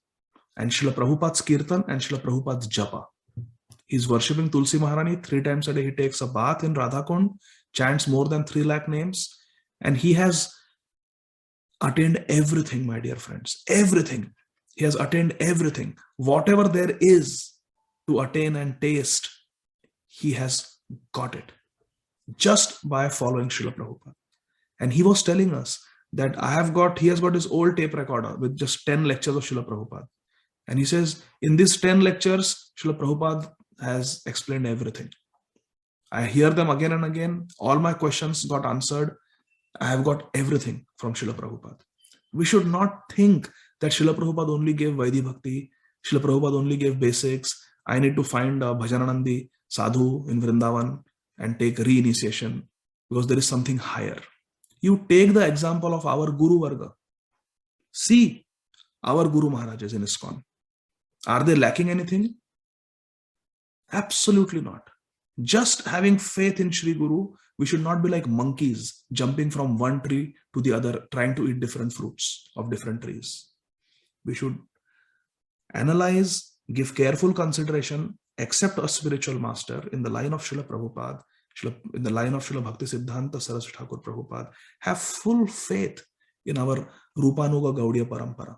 and Srila Prabhupada's Kirtan and Srila Prabhupada's Japa. He's worshipping Tulsi Maharani 3 times a day. He takes a bath in Radhakund, chants more than 3 lakh names, and he has attained everything, my dear friends. Everything. He has attained everything. Whatever there is to attain and taste, he has got it just by following Srila Prabhupada. And he was telling us that he has got his old tape recorder with just 10 lectures of Srila Prabhupada. And he says, in these 10 lectures, Srila Prabhupada has explained everything. I hear them again and again. All my questions got answered. I have got everything from Srila Prabhupada. We should not think that Srila Prabhupada only gave Vaidhi Bhakti, Srila Prabhupada only gave basics. I need to find a Bhajananandi sadhu in Vrindavan and take re-initiation, because there is something higher. You take the example of our Guru Varga. See our Guru Maharajas in ISKCON. Are they lacking anything? Absolutely not. Just having faith in Shri Guru, we should not be like monkeys jumping from one tree to the other, trying to eat different fruits of different trees. We should analyze, give careful consideration, accept a spiritual master in the line of Srila Prabhupada, in the line of Srila Bhakti Siddhanta Saraswati Thakur Prabhupada, have full faith in our Rupanuga Gaudiya Parampara,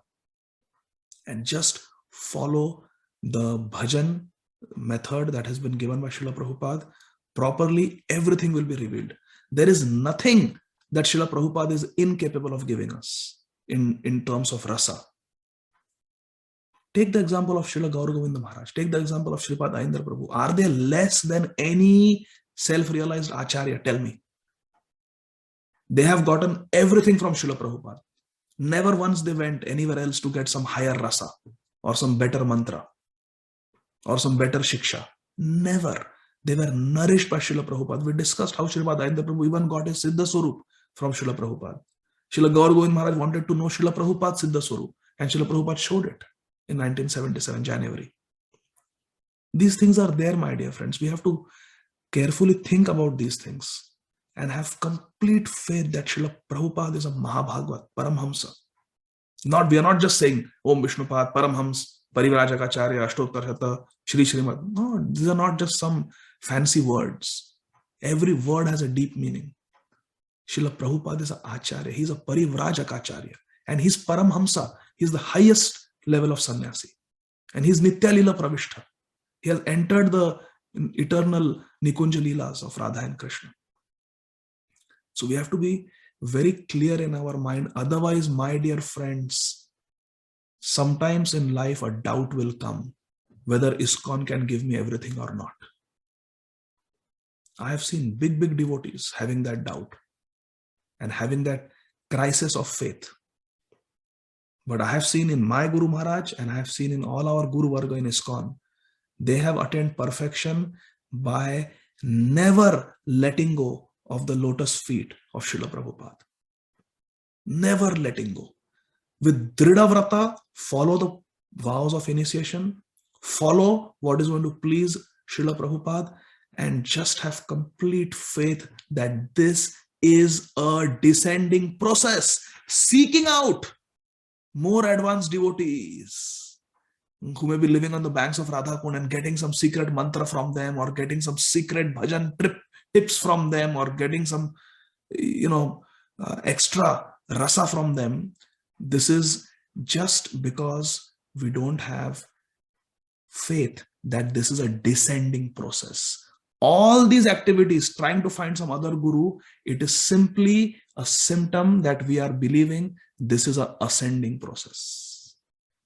and just follow the bhajan method that has been given by Srila Prabhupada properly. Everything will be revealed. There is nothing that Srila Prabhupada is incapable of giving us in terms of rasa. Take the example of Srila Gaur Govinda Maharaj. Take the example of Sripad Ayendra Prabhu. Are they less than any self-realized acharya? Tell me. They have gotten everything from Srila Prabhupada. Never once they went anywhere else to get some higher rasa or some better mantra. or some better shiksha. Never. They were nourished by Srila Prabhupada. We discussed how Srila Dayananda Prabhu even got his Siddha Swarup from Srila Prabhupada. Srila Gaur Govind Maharaj wanted to know Srila Prabhupada's Siddha Swarup, and Srila Prabhupada showed it in 1977 January. These things are there, my dear friends. We have to carefully think about these things and have complete faith that Srila Prabhupada is a Mahabhagavat, Paramhamsa. We are not just saying Om Vishnupad, Paramhams, Parivrajagacharya, Ashtottar Shata, Shri Srimad. No, these are not just some fancy words. Every word has a deep meaning. Srila Prabhupada is an Acharya. He's a Parivrajagacharya. And he's Paramhamsa. He's the highest level of sannyasi. And he's Nitya Lila Pravishta. He has entered the eternal Nikunja Leelas of Radha and Krishna. So we have to be very clear in our mind. Otherwise, my dear friends, sometimes in life a doubt will come whether ISKCON can give me everything or not. I have seen big devotees having that doubt and having that crisis of faith. But I have seen in my Guru Maharaj and I have seen in all our Guru Varga in ISKCON, they have attained perfection by never letting go of the lotus feet of Srila Prabhupada. Never letting go. With Dhrida Vrata, follow the vows of initiation, follow what is going to please Srila Prabhupada, and just have complete faith that this is a descending process, seeking out more advanced devotees who may be living on the banks of Radha Kund and getting some secret mantra from them, or getting some secret bhajan tips from them, or getting some, extra rasa from them. This is just because we don't have faith that this is a descending process. All these activities, trying to find some other guru, it is simply a symptom that we are believing this is an ascending process.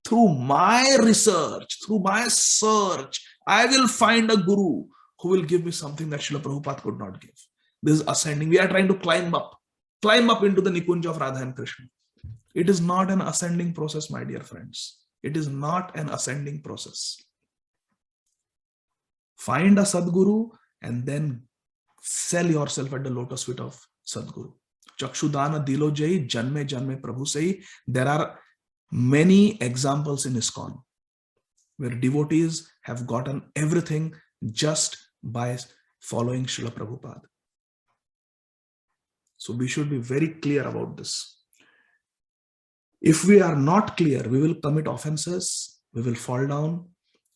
Through my research, through my search, I will find a guru who will give me something that Srila Prabhupada could not give. This is ascending. We are trying to climb up into the Nikunja of Radha and Krishna. It is not an ascending process, my dear friends. It is not an ascending process. Find a Sadguru and then sell yourself at the lotus feet of Sadguru. Chakshudana dilo jai, janme janme prabhu sai. There are many examples in ISKCON where devotees have gotten everything just by following Srila Prabhupada. So we should be very clear about this. If we are not clear, we will commit offenses, we will fall down,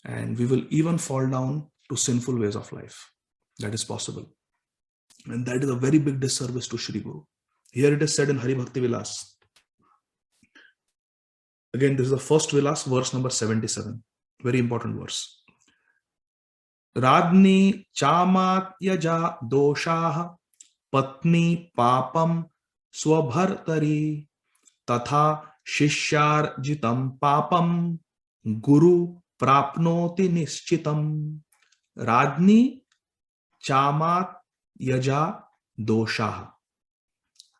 and we will even fall down to sinful ways of life. That is possible. And that is a very big disservice to Shri Guru. Here it is said in Hari Bhakti Vilas. Again, this is the first Vilas, verse number 77. Very important verse. Radni chamat yaja doshaha patni papam swabhartari tatha shishyar jitam papam guru prapnoti nischitam. Radni chamat yaja doshaha.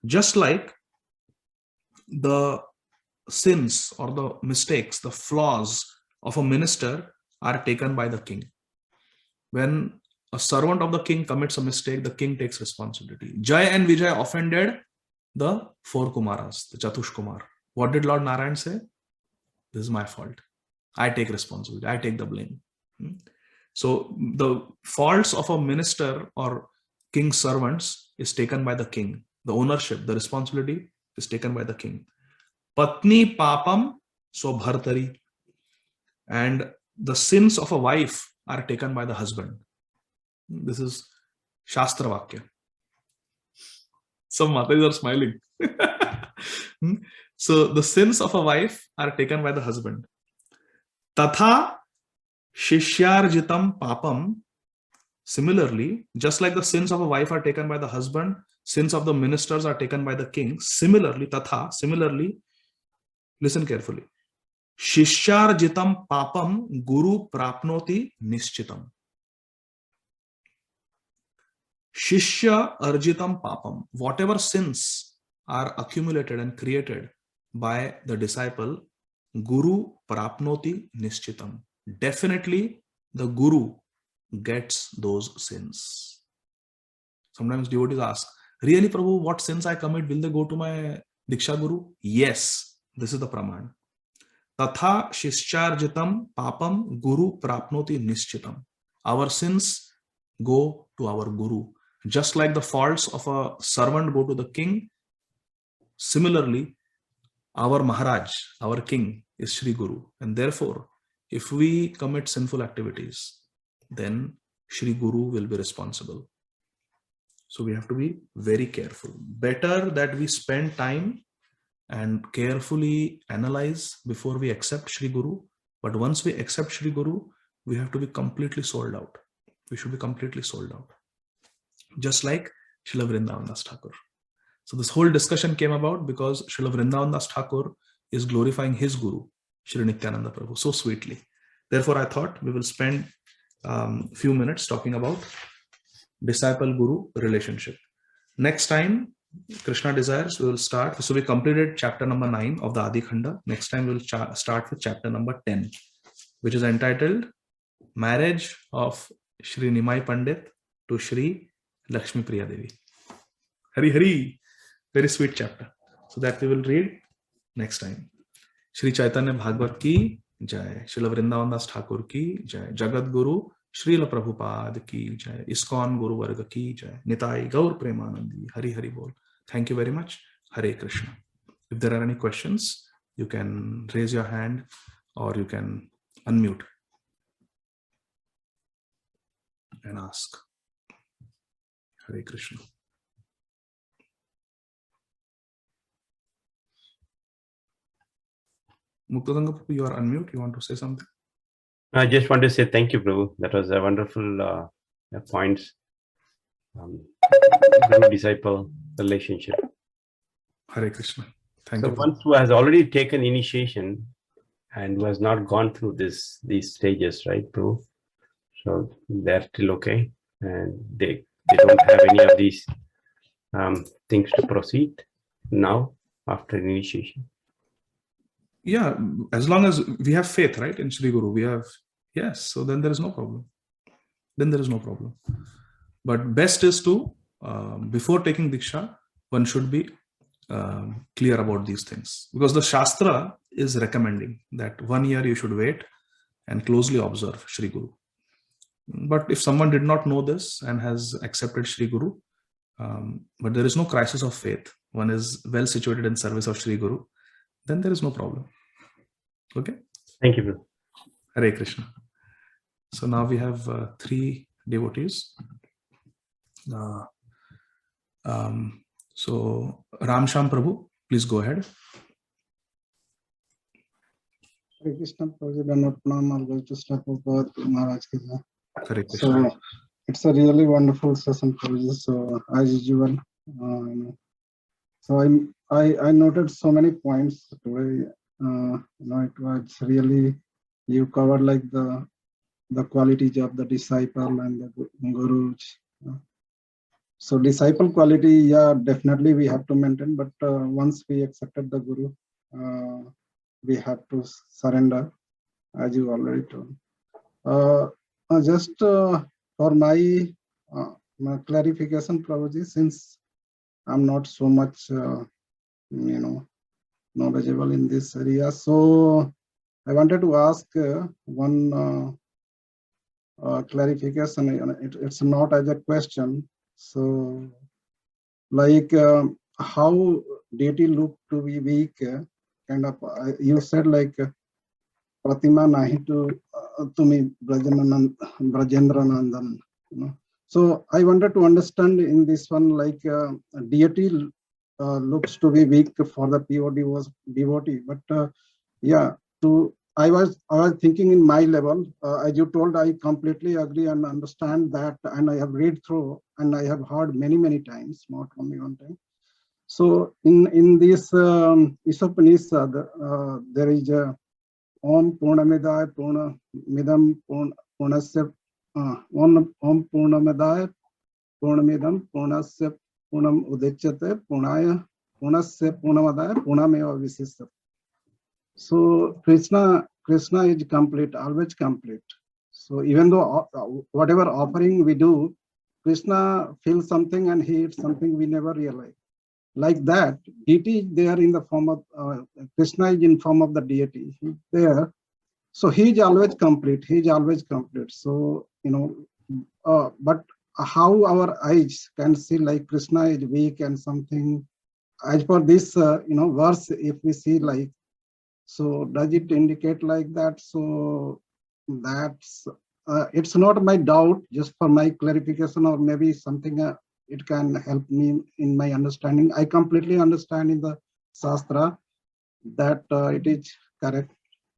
Just like the sins or the mistakes, the flaws of a minister are taken by the king. When a servant of the king commits a mistake, the king takes responsibility. Jai and Vijay offended the 4 Kumaras, the Chatush Kumar. What did Lord Narayan say? This is my fault. I take responsibility. I take the blame. So the faults of a minister or king's servants is taken by the king. The ownership, the responsibility is taken by the king. Patni papam swabhartari. And the sins of a wife are taken by the husband. This is Shastra Vakya. Some Matas are smiling. So the sins of a wife are taken by the husband. Tatha shishyarjitam papam. Similarly, just like the sins of a wife are taken by the husband, sins of the ministers are taken by the king. Similarly, tatha, similarly, listen carefully. Shishyarjitam papam guru prapnoti nischitam. Shishya arjitam papam. Whatever sins are accumulated and created by the disciple, guru prapnoti nischitam. Definitely, the guru gets those sins. Sometimes devotees ask, really Prabhu, what sins I commit, will they go to my Diksha Guru? Yes, this is the Praman. Tatha shischarjitam papam guru prapnoti nishchitam. Our sins go to our guru. Just like the faults of a servant go to the king, similarly, our Maharaj, our king is Shri Guru. And therefore, if we commit sinful activities, then Shri Guru will be responsible. So we have to be very careful. Better that we spend time and carefully analyze before we accept Shri Guru. But once we accept Shri Guru, we have to be completely sold out. We should be completely sold out. Just like Srila Vrindavan Das Thakur. So this whole discussion came about because Srila Vrindavan Das Thakur is glorifying his Guru, Shri Nityananda Prabhu, so sweetly. Therefore, I thought we will spend few minutes talking about disciple-guru relationship. Next time, Krishna desires, we will start. So we completed chapter number 9 of the Adi Khanda. Next time, we will start with chapter number 10, which is entitled Marriage of Shri Nimai Pandit to Shri Lakshmi Priya Devi. Hari Hari, very sweet chapter. So that we will read next time. Shri Chaitanya Bhagavat ki jai, Srila Vrindavan Das Thakur ki jai, Jagat Guru Srila Prabhupada ki jai, ISKCON Guru Varga ki jai, Nitai Gaur Premanandi, Hari Hari Bol. Thank you very much. Hare Krishna. If there are any questions, you can raise your hand or you can unmute and ask. Hare Krishna. Muktadanga, you are unmute. You want to say something? I just want to say thank you, Prabhu. That was a wonderful points. Guru-disciple relationship. Hare Krishna. Thank you. So one who has already taken initiation and who has not gone through these stages, right, Prabhu? So they're still okay, and they don't have any of these things to proceed now after initiation. Yeah, as long as we have faith, right, in Shri Guru, we have, yes, so then there is no problem. Then there is no problem. But best is to, before taking Diksha, one should be clear about these things. Because the Shastra is recommending that 1 year you should wait and closely observe Shri Guru. But if someone did not know this and has accepted Shri Guru, but there is no crisis of faith, one is well situated in service of Shri Guru, then there is no problem. Okay? Thank you, Prabhu. Hare Krishna. So now we have 3 devotees. So Ramsham Prabhu, please go ahead. Hare Krishna, Prabhu. Hare Krishna. So it's a really wonderful session, Prabhu. So as usual, so I noted so many points today. It was really, you covered like the qualities of the disciple and the guru. So disciple quality, yeah, definitely we have to maintain. But once we accepted the guru, we have to surrender, as you already told. Just for my clarification, Prabhuji, since I'm not so much, knowledgeable in this area, so I wanted to ask one clarification. It's not as a question. So, like, how deity look to be weak? Kind of, you said like Pratima nahi to me Brajendra Nandan. So I wanted to understand in this one, like deity looks to be weak for the pure devotee, but yeah, I was thinking in my level, as you told, I completely agree and understand that, and I have read through and I have heard many times, not only one time. So in this Isopanishad, there is a Om Purnamidaya Purnamidam Purnasya Om Purnamidaya Purnamidam Purnasya Purnam Udechyate Purnaya Purnasya Purnamadaya Purnameva Visishyate. So Krishna is complete, always complete. So even though whatever offering we do, Krishna feels something and he eats something we never realize. Like that, deity is there in the form of Krishna is in form of the deity. He's there, so he is always complete. He is always complete. So but how our eyes can see like Krishna is weak and something. As per this verse, if we see like, so does it indicate like that? So that's it's not my doubt, just for my clarification, or maybe something it can help me in my understanding. I completely understand in the Shastra that it is correct.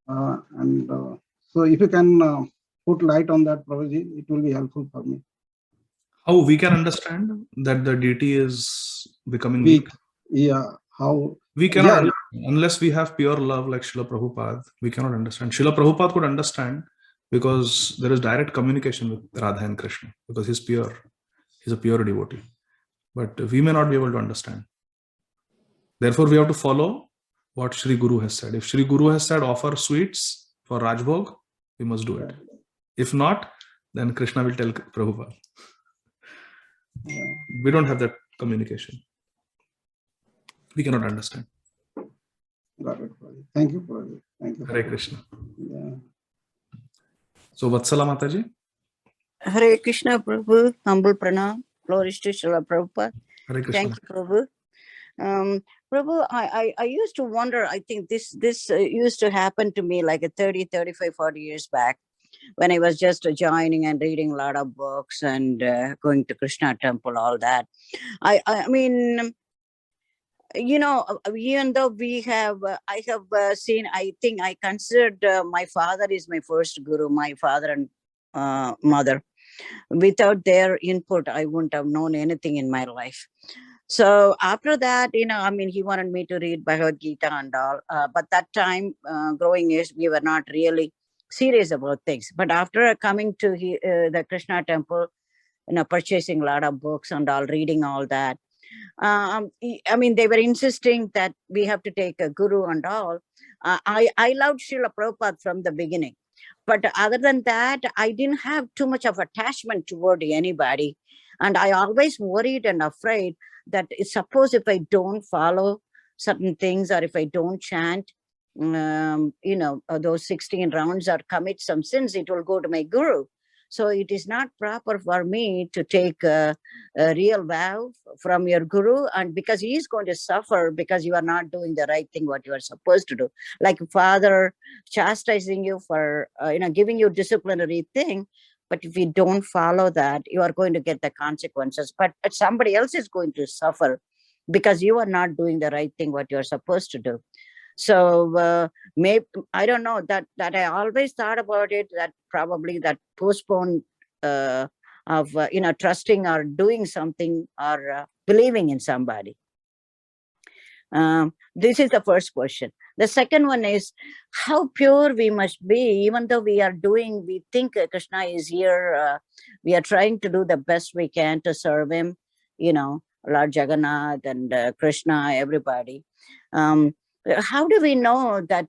So if you can put light on that, Prabhuji, it will be helpful for me. How we can understand that the deity is becoming Weak. weak? Yeah. How? We cannot Yeah. understand. Unless we have pure love like Srila Prabhupada, we cannot understand. Srila Prabhupada could understand because there is direct communication with Radha and Krishna, because he's pure. He's a pure devotee. But we may not be able to understand. Therefore, we have to follow what Sri Guru has said. If Sri Guru has said offer sweets for Rajbhog, we must do it. If not, then Krishna will tell Prabhupada. Yeah. We don't have that communication. We cannot understand. Got it, Prabhuji. Thank you, Prabhuji. Thank you. Hare Krishna. Yeah. So, Vatsala Mataji. Hare Krishna, Prabhu. Humble pranam. Glories to Srila Prabhupada. Hare Krishna. Thank you, Prabhu. Prabhu, I used to wonder, I think this used to happen to me like 30, 35, 40 years back, when I was just joining and reading a lot of books and going to Krishna temple, all that. I mean, even though I have seen, I think I considered my father is my first guru, my father and mother. Without their input, I wouldn't have known anything in my life. So after that, he wanted me to read Bhagavad Gita and all. But that time, growing age, we were not really serious about things. But after coming to the Krishna temple, purchasing a lot of books and all, reading all that, they were insisting that we have to take a guru and all. I loved Srila Prabhupada from the beginning. But other than that, I didn't have too much of attachment toward anybody. And I always worried and afraid that suppose if I don't follow certain things, or if I don't chant, those 16 rounds or commit some sins, it will go to my guru. So it is not proper for me to take a real vow from your guru, and because he is going to suffer because you are not doing the right thing, what you are supposed to do. Like father chastising you for, giving you disciplinary thing. But if you don't follow that, you are going to get the consequences. But somebody else is going to suffer because you are not doing the right thing, what you're supposed to do. So maybe, I don't know, that I always thought about it, that probably that postpone of trusting or doing something or believing in somebody. This is the first question. The second one is how pure we must be, even though we think Krishna is here. We are trying to do the best we can to serve him, Lord Jagannath and Krishna, everybody. How do we know that,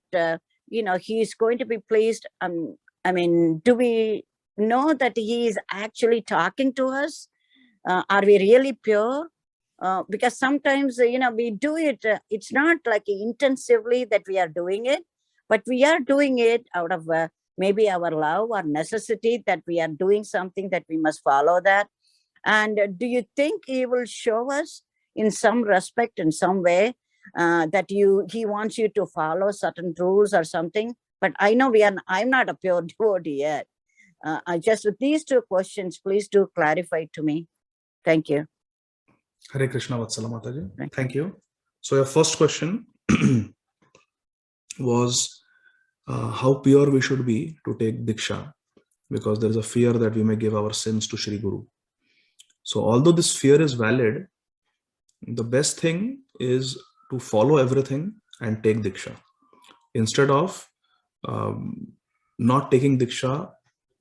he is going to be pleased? Do we know that he is actually talking to us? Are we really pure? Because sometimes, we do it, it's not like intensively that we are doing it, but we are doing it out of maybe our love or necessity, that we are doing something that we must follow that. And do you think he will show us in some respect, in some way, that he wants you to follow certain rules or something? But I know I'm not a pure devotee yet. Just with these two questions, please do clarify to me. Thank you. Hare Krishna, Vatsala Mataji. Thank you. So your first question was how pure we should be to take Diksha, because there is a fear that we may give our sins to Shri Guru. So although this fear is valid, the best thing is to follow everything and take Diksha, instead of not taking Diksha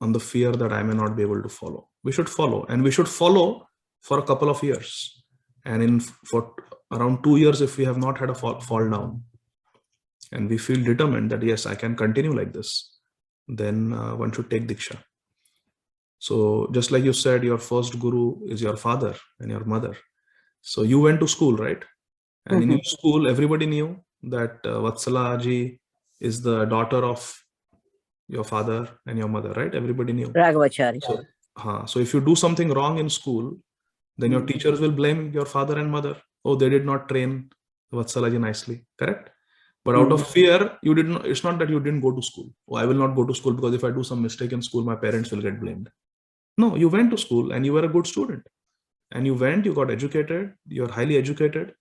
on the fear that I may not be able to follow. We should follow, and we should follow for a couple of years. And for around 2 years, if we have not had a fall down, and we feel determined that yes, I can continue like this, then one should take Diksha. So just like you said, your first guru is your father and your mother. So you went to school, right? And in your school, everybody knew that Vatsala Ji is the daughter of your father and your mother, right? Everybody knew. Raghavachari. So if you do something wrong in school, then your teachers will blame your father and mother. Oh, they did not train Vatsala Ji nicely, correct? But out of fear, you did not. It's not that you didn't go to school. Oh, I will not go to school because if I do some mistake in school, my parents will get blamed. No, you went to school and you were a good student. And you went, you got educated, you're highly educated,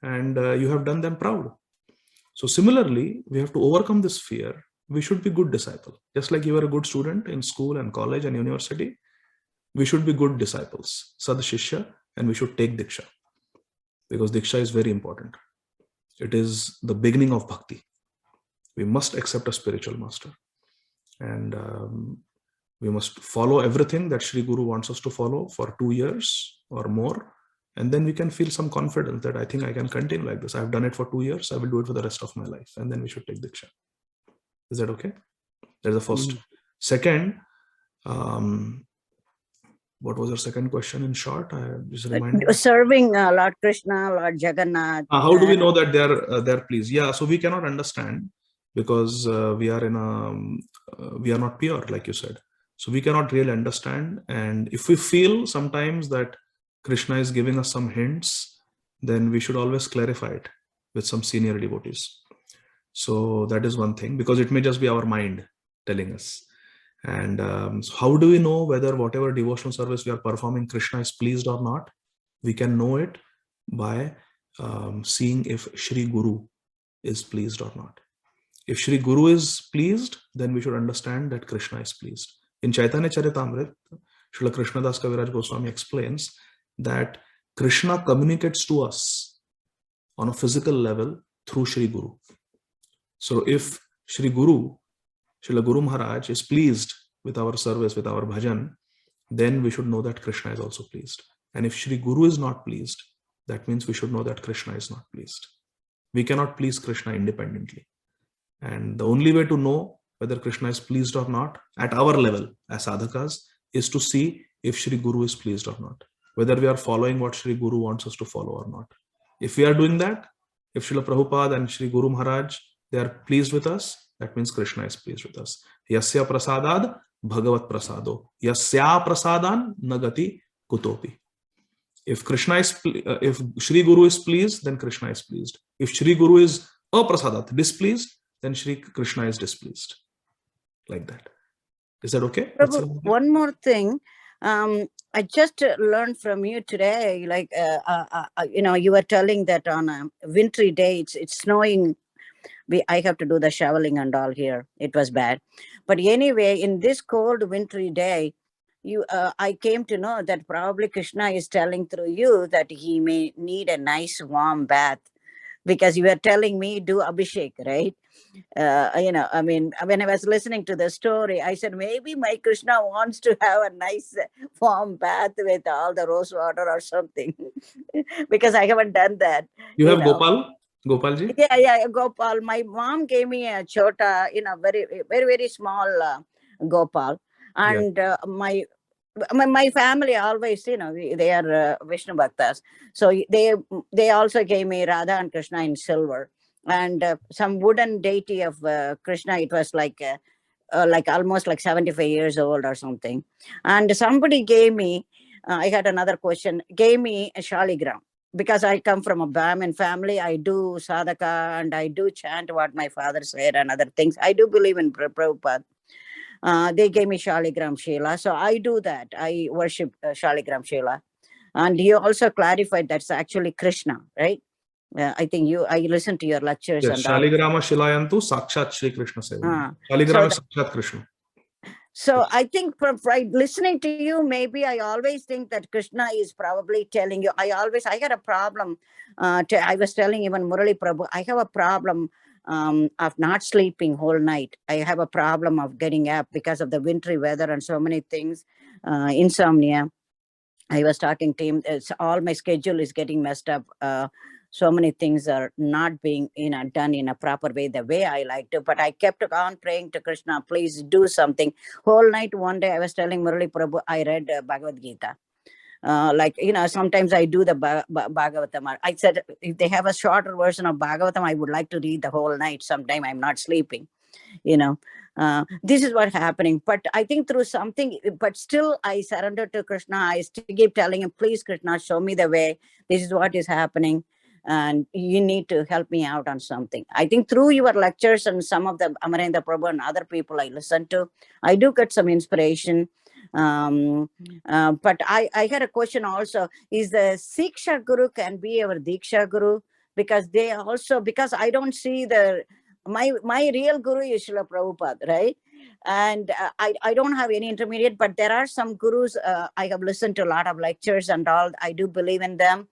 and you have done them proud. So similarly, we have to overcome this fear. We should be good disciple. Just like you were a good student in school and college and university, we should be good disciples, Sad Shishya, and we should take Diksha. Because Diksha is very important. It is the beginning of bhakti. We must accept a spiritual master. And we must follow everything that Sri Guru wants us to follow for 2 years or more. And then we can feel some confidence that I think I can continue like this. I've done it for 2 years. I will do it for the rest of my life. And then we should take Diksha. Is that okay? That's the first. Second, what was your second question in short? Just remind me. Serving Lord Krishna, Lord Jagannath. How do we know that they're pleased? Yeah, so we cannot understand because we are not pure, like you said. So we cannot really understand. And if we feel sometimes that Krishna is giving us some hints, then we should always clarify it with some senior devotees. So that is one thing, because it may just be our mind telling us. And so how do we know whether whatever devotional service we are performing, Krishna is pleased or not? We can know it by seeing if Shri Guru is pleased or not. If Shri Guru is pleased, then we should understand that Krishna is pleased. In Chaitanya Charitamrita, Srila Krishnadas Kaviraj Goswami explains that Krishna communicates to us on a physical level through Shri Guru. So if Shri Guru, Srila Guru Maharaj is pleased with our service, with our bhajan, then we should know that Krishna is also pleased. And if Shri Guru is not pleased, that means we should know that Krishna is not pleased. We cannot please Krishna independently. And the only way to know whether Krishna is pleased or not at our level as sadhakas is to see if Shri Guru is pleased or not, whether we are following what Shri Guru wants us to follow or not. If we are doing that, if Srila Prabhupada and Shri Guru Maharaj, they are pleased with us, that means Krishna is pleased with us. Yasya prasadad bhagavat prasado. Yasya prasadan nagati kutopi. If Krishna is, if Shri Guru is pleased, then Krishna is pleased. If Shri Guru is aprasadat, displeased, then Shri Krishna is displeased. Like that. Is that okay? Prabhu, one more thing. I just learned from you today, like, you were telling that on a wintry day, it's snowing. I have to do the shoveling and all here. It was bad. But anyway, in this cold wintry day, I came to know that probably Krishna is telling through you that he may need a nice warm bath, because you were telling me do Abhishek, right? I mean, when I was listening to the story, I said, maybe my Krishna wants to have a nice warm bath with all the rose water or something, because I haven't done that. You have Gopal? Gopalji? Yeah, Gopal. My mom gave me a chota, very, very, very small Gopal. And my family always, they are Vishnu Bhaktas. So they also gave me Radha and Krishna in silver. And some wooden deity of Krishna. It was like almost like 75 years old or something. And somebody gave me, I had another question, gave me a shaligram. Because I come from a Brahmin family, I do sadhaka and I do chant what my father said and other things. I do believe in Prabhupada. They gave me Shaligram Shila. So I do that. I worship Shaligram Shila. And you also clarified that's actually Krishna, right? I think I listened to your lectures. Yes, Shaligrama Shilayantu Sakshat Shri Krishna Seva. Shaligrama is Sakshat Krishna. So I think from listening to you, maybe I always think that Krishna is probably telling you. I had a problem. I was telling even Murali Prabhu, I have a problem of not sleeping whole night. I have a problem of getting up because of the wintry weather and so many things, insomnia. I was talking to him. All my schedule is getting messed up. so many things are not being, done in a proper way, the way I like to. But I kept on praying to Krishna, please do something. Whole night, one day I was telling Murali Prabhu, I read Bhagavad Gita. Sometimes I do the Bhagavatam. I said, if they have a shorter version of Bhagavatam, I would like to read the whole night. Sometime I'm not sleeping, this is what's happening. But I think through something, but still I surrender to Krishna. I still keep telling him, please, Krishna, show me the way. This is what is happening. And you need to help me out on something. I think through your lectures and some of the Amarendra Prabhu and other people I listen to, I do get some inspiration. But I had a question also, is the Siksha Guru can be our Diksha Guru? Because I don't see my real Guru is Srila Prabhupada, right? And I don't have any intermediate, but there are some gurus, I have listened to a lot of lectures and all, I do believe in them.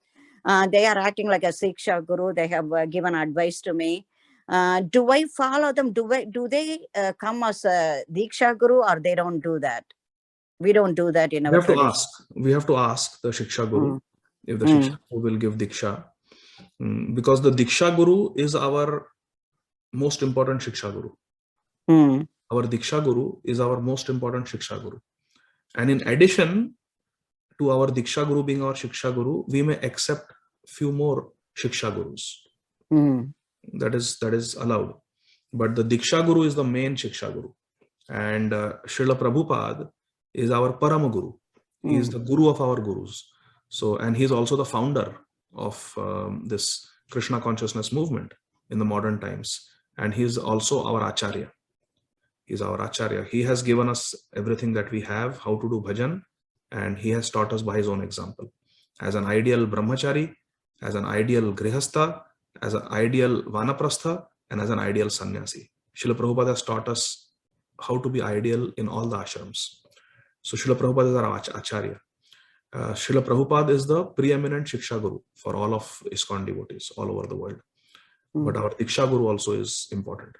They are acting like a Siksha Guru. They have given advice to me. Do I follow them? Do they come as a Diksha Guru, or they don't do that? We don't do that in our tradition. We have to ask the Shiksha Guru if the Shiksha Guru will give Diksha. Because the Diksha Guru is our most important Shiksha Guru. Our Diksha Guru is our most important Shiksha Guru. And in addition to our Diksha Guru being our Shiksha Guru, we may accept few more Shiksha Gurus. That is allowed. But the Diksha Guru is the main Shiksha Guru. And Srila Prabhupada is our Parama Guru. He is the Guru of our Gurus. So, and he's also the founder of this Krishna consciousness movement in the modern times. And he's also our Acharya. He's our Acharya. He has given us everything that we have, how to do bhajan, and he has taught us by his own example. As an ideal brahmachari, as an ideal grihastha, as an ideal vanaprastha, and as an ideal sannyasi. Srila Prabhupada has taught us how to be ideal in all the ashrams. So Srila Prabhupada is our Acharya. Srila Prabhupada is the preeminent Shiksha Guru for all of ISKCON devotees all over the world. But our Diksha Guru also is important.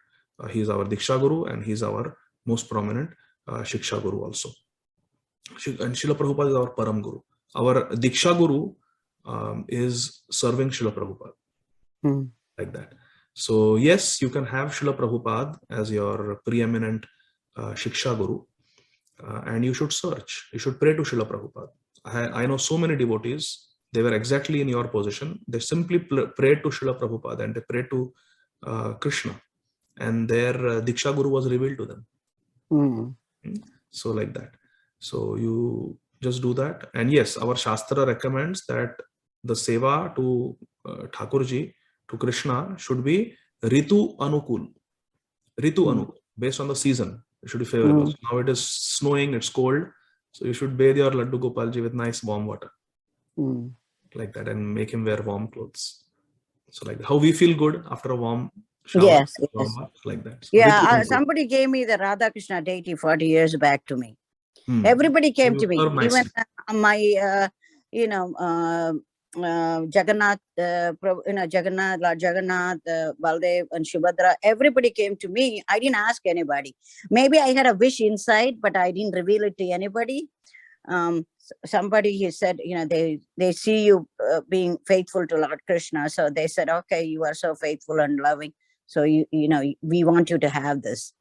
He is our Diksha Guru and he is our most prominent Shiksha Guru also. And Srila Prabhupada is our Param Guru. Our Diksha Guru is serving Srila Prabhupada. Like that. So yes, you can have Srila Prabhupada as your preeminent Shiksha Guru. And you should search. You should pray to Srila Prabhupada. I know so many devotees, they were exactly in your position. They simply prayed to Srila Prabhupada and they prayed to Krishna. And their Diksha Guru was revealed to them. So like that. So you just do that. And yes, our Shastra recommends that the seva to Thakurji, to Krishna, should be Ritu Anukul. Ritu Anukul, based on the season. It should be favorable. So now it is snowing, it's cold. So you should bathe your Laddu Gopalji with nice warm water. Like that, and make him wear warm clothes. So like how we feel good after a warm shower. Yes. Like that. So yeah, somebody gave me the Radha Krishna deity 40 years back to me. Everybody came to me. Even my, Jagannath, Jagannath, Lord Jagannath, Baldev and Subhadra, everybody came to me. I didn't ask anybody. Maybe I had a wish inside, but I didn't reveal it to anybody. Somebody, he said, they see you being faithful to Lord Krishna. So they said, okay, you are so faithful and loving. So, we want you to have this.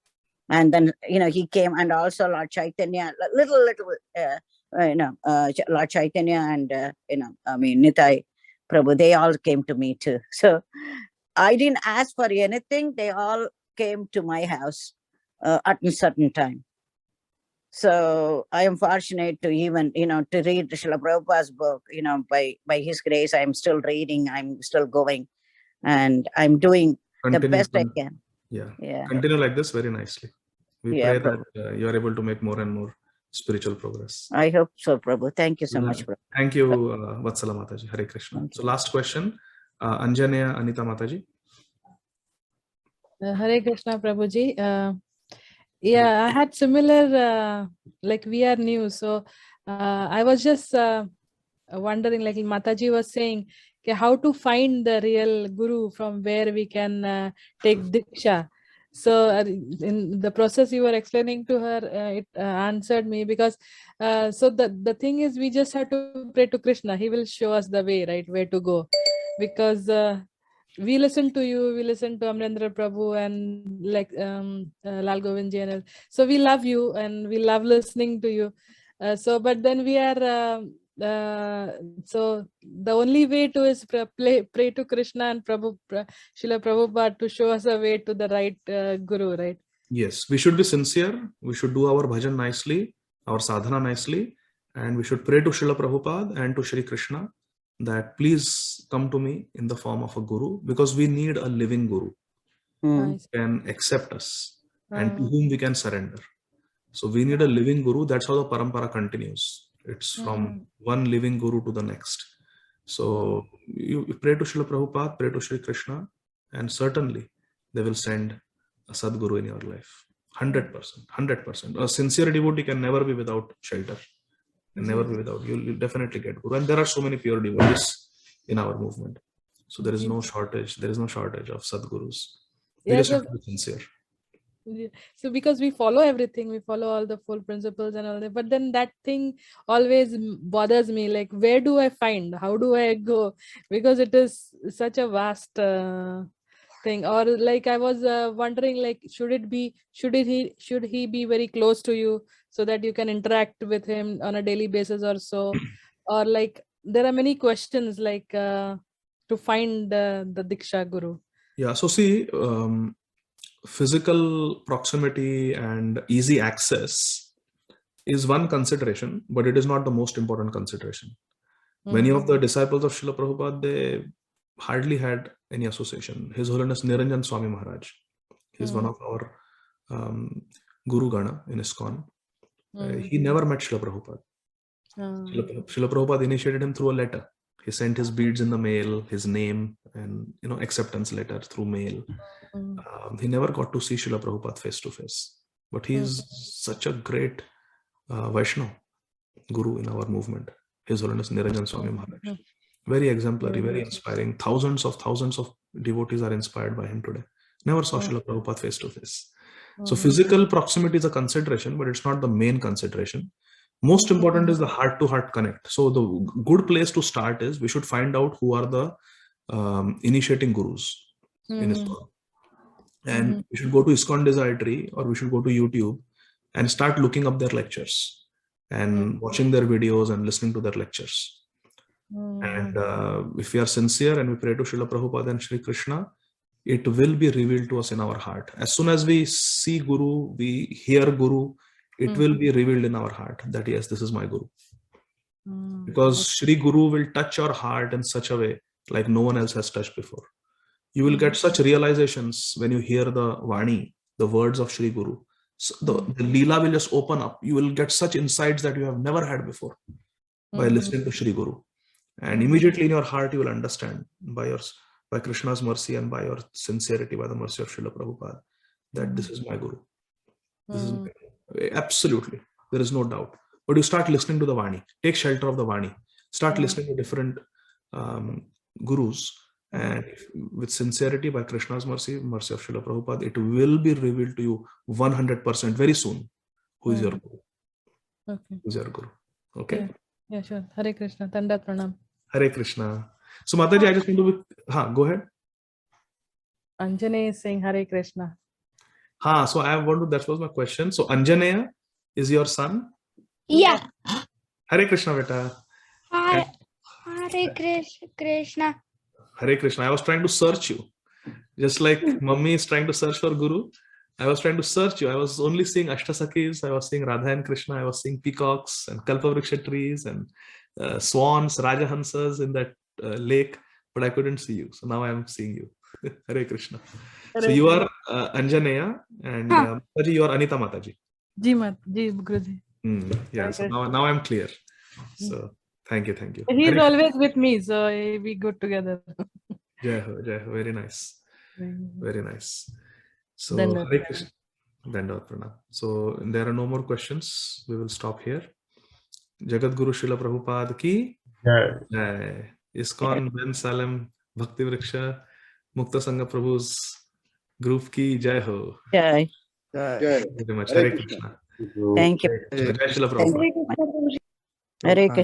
And then, he came, and also Lord Chaitanya, Lord Chaitanya and, Nitai Prabhu, they all came to me too. So I didn't ask for anything. They all came to my house at a certain time. So I am fortunate to even, to read Srila Prabhupada's book, by his grace, I'm still reading, I'm still going, and I'm doing the best I can. Yeah. Continue like this very nicely. We pray that you are able to make more and more spiritual progress. I hope so, Prabhu. Thank you so much, Prabhu. Thank you, Vatsala Mataji. Hare Krishna. So last question, Anjaneya Anita Mataji. Hare Krishna, Prabhuji. Yeah, I had similar, like we are new. So I was just wondering, like Mataji was saying, how to find the real Guru from where we can take Diksha. So in the process you were explaining to her, it answered me, because so the thing is, we just have to pray to Krishna. He will show us the way, right, where to go. because we listen to you, we listen to Amrendra Prabhu and like Lal Govind ji and all. So we love you and we love listening to you. So but then we are so the only way to is pray to Krishna and Srila Prabhupada to show us a way to the right guru, right? Yes, we should be sincere. We should do our bhajan nicely, our sadhana nicely, and we should pray to Srila Prabhupada and to Shri Krishna that please come to me in the form of a guru, because we need a living guru who can accept us and to whom we can surrender. So we need a living guru. That's how the parampara continues. It's from one living guru to the next. So you pray to Srila Prabhupada, pray to Shri Krishna, and certainly they will send a Sadguru in your life. 100%. 100%. A sincere devotee can never be without shelter. Can never be without. You'll definitely get Guru. And there are so many pure devotees in our movement. So there is no shortage. There is no shortage of Sadgurus. We just have to be sincere. So because we follow everything, we follow all the full principles and all that, but then that thing always bothers me, like where do I find, how do I go, because it is such a vast thing. Or like I was wondering, like should he be very close to you so that you can interact with him on a daily basis or so, or like there are many questions like to find the Diksha Guru. Yeah, so see, physical proximity and easy access is one consideration, but it is not the most important consideration. Many of the disciples of Srila Prabhupada, they hardly had any association. His Holiness Niranjan Swami Maharaj, he's one of our Guru Gana in ISKCON. He never met Srila Prabhupada. Srila Prabhupada initiated him through a letter. He sent his beads in the mail, his name, and acceptance letter through mail. He never got to see Srila Prabhupada face to face. But he is such a great Vaishnava Guru in our movement. His Holiness Niranjan Swami Maharaj. Very exemplary, very inspiring. Thousands of devotees are inspired by him today. Never saw Srila Prabhupada face to face. So physical proximity is a consideration, but it's not the main consideration. Most important is the heart-to-heart connect. So the good place to start is we should find out who are the initiating gurus in ISKCON. And we should go to ISKCON Desire or we should go to YouTube and start looking up their lectures and watching their videos and listening to their lectures. And if we are sincere and we pray to Srila Prabhupada and Shri Krishna, it will be revealed to us in our heart. As soon as we see Guru, we hear Guru, it will be revealed in our heart that yes, this is my Guru. Because Shri Guru will touch your heart in such a way like no one else has touched before. You will get such realizations when you hear the Vani, the words of Shri Guru. So the Leela will just open up. You will get such insights that you have never had before by listening to Shri Guru. And immediately in your heart, you will understand by Krishna's mercy and by your sincerity, by the mercy of Srila Prabhupada, that this is my Guru. This is my Guru. Absolutely. There is no doubt. But you start listening to the Vani. Take shelter of the Vani. Start listening to different gurus. And with sincerity, by Krishna's mercy of Srila Prabhupada, it will be revealed to you 100% very soon who is your Guru. Okay. Who is your Guru. Okay? Yeah, sure. Hare Krishna. Tandat Pranam. Hare Krishna. So Mataji, I just want to go ahead. Anjaneya is saying Hare Krishna. So I want to, that was my question. So Anjaneya is your son? Yeah. Hare Krishna, beta. Hare Krishna. Hare Krishna. I was trying to search you. Just like Mummy is trying to search for Guru, I was trying to search you. I was only seeing Ashtasakis, I was seeing Radha and Krishna, I was seeing peacocks and Kalpavriksha trees and swans, Rajahansas in that lake, but I couldn't see you. So now I am seeing you. Hare Krishna. So you are Anjaneya and Mataji, you are Anita Mataji. Ji Guruji. Yeah, so now I'm clear. So thank you. He is always with me, so we go together. Jai Ho, very nice. Very nice. So Dandavat Hare Krishna. Dandavat Pranam. So there are no more questions. We will stop here. Jagat Guru Srila Prabhupada ki Jai. ISKCON Ben Salem Bhakti Vriksha Mukta Sangha Prabhu's group ki Jai Ho. Jai. Very much. Hare Krishna. Thank you. Jai Srila Prabhupada. Hare Krishna.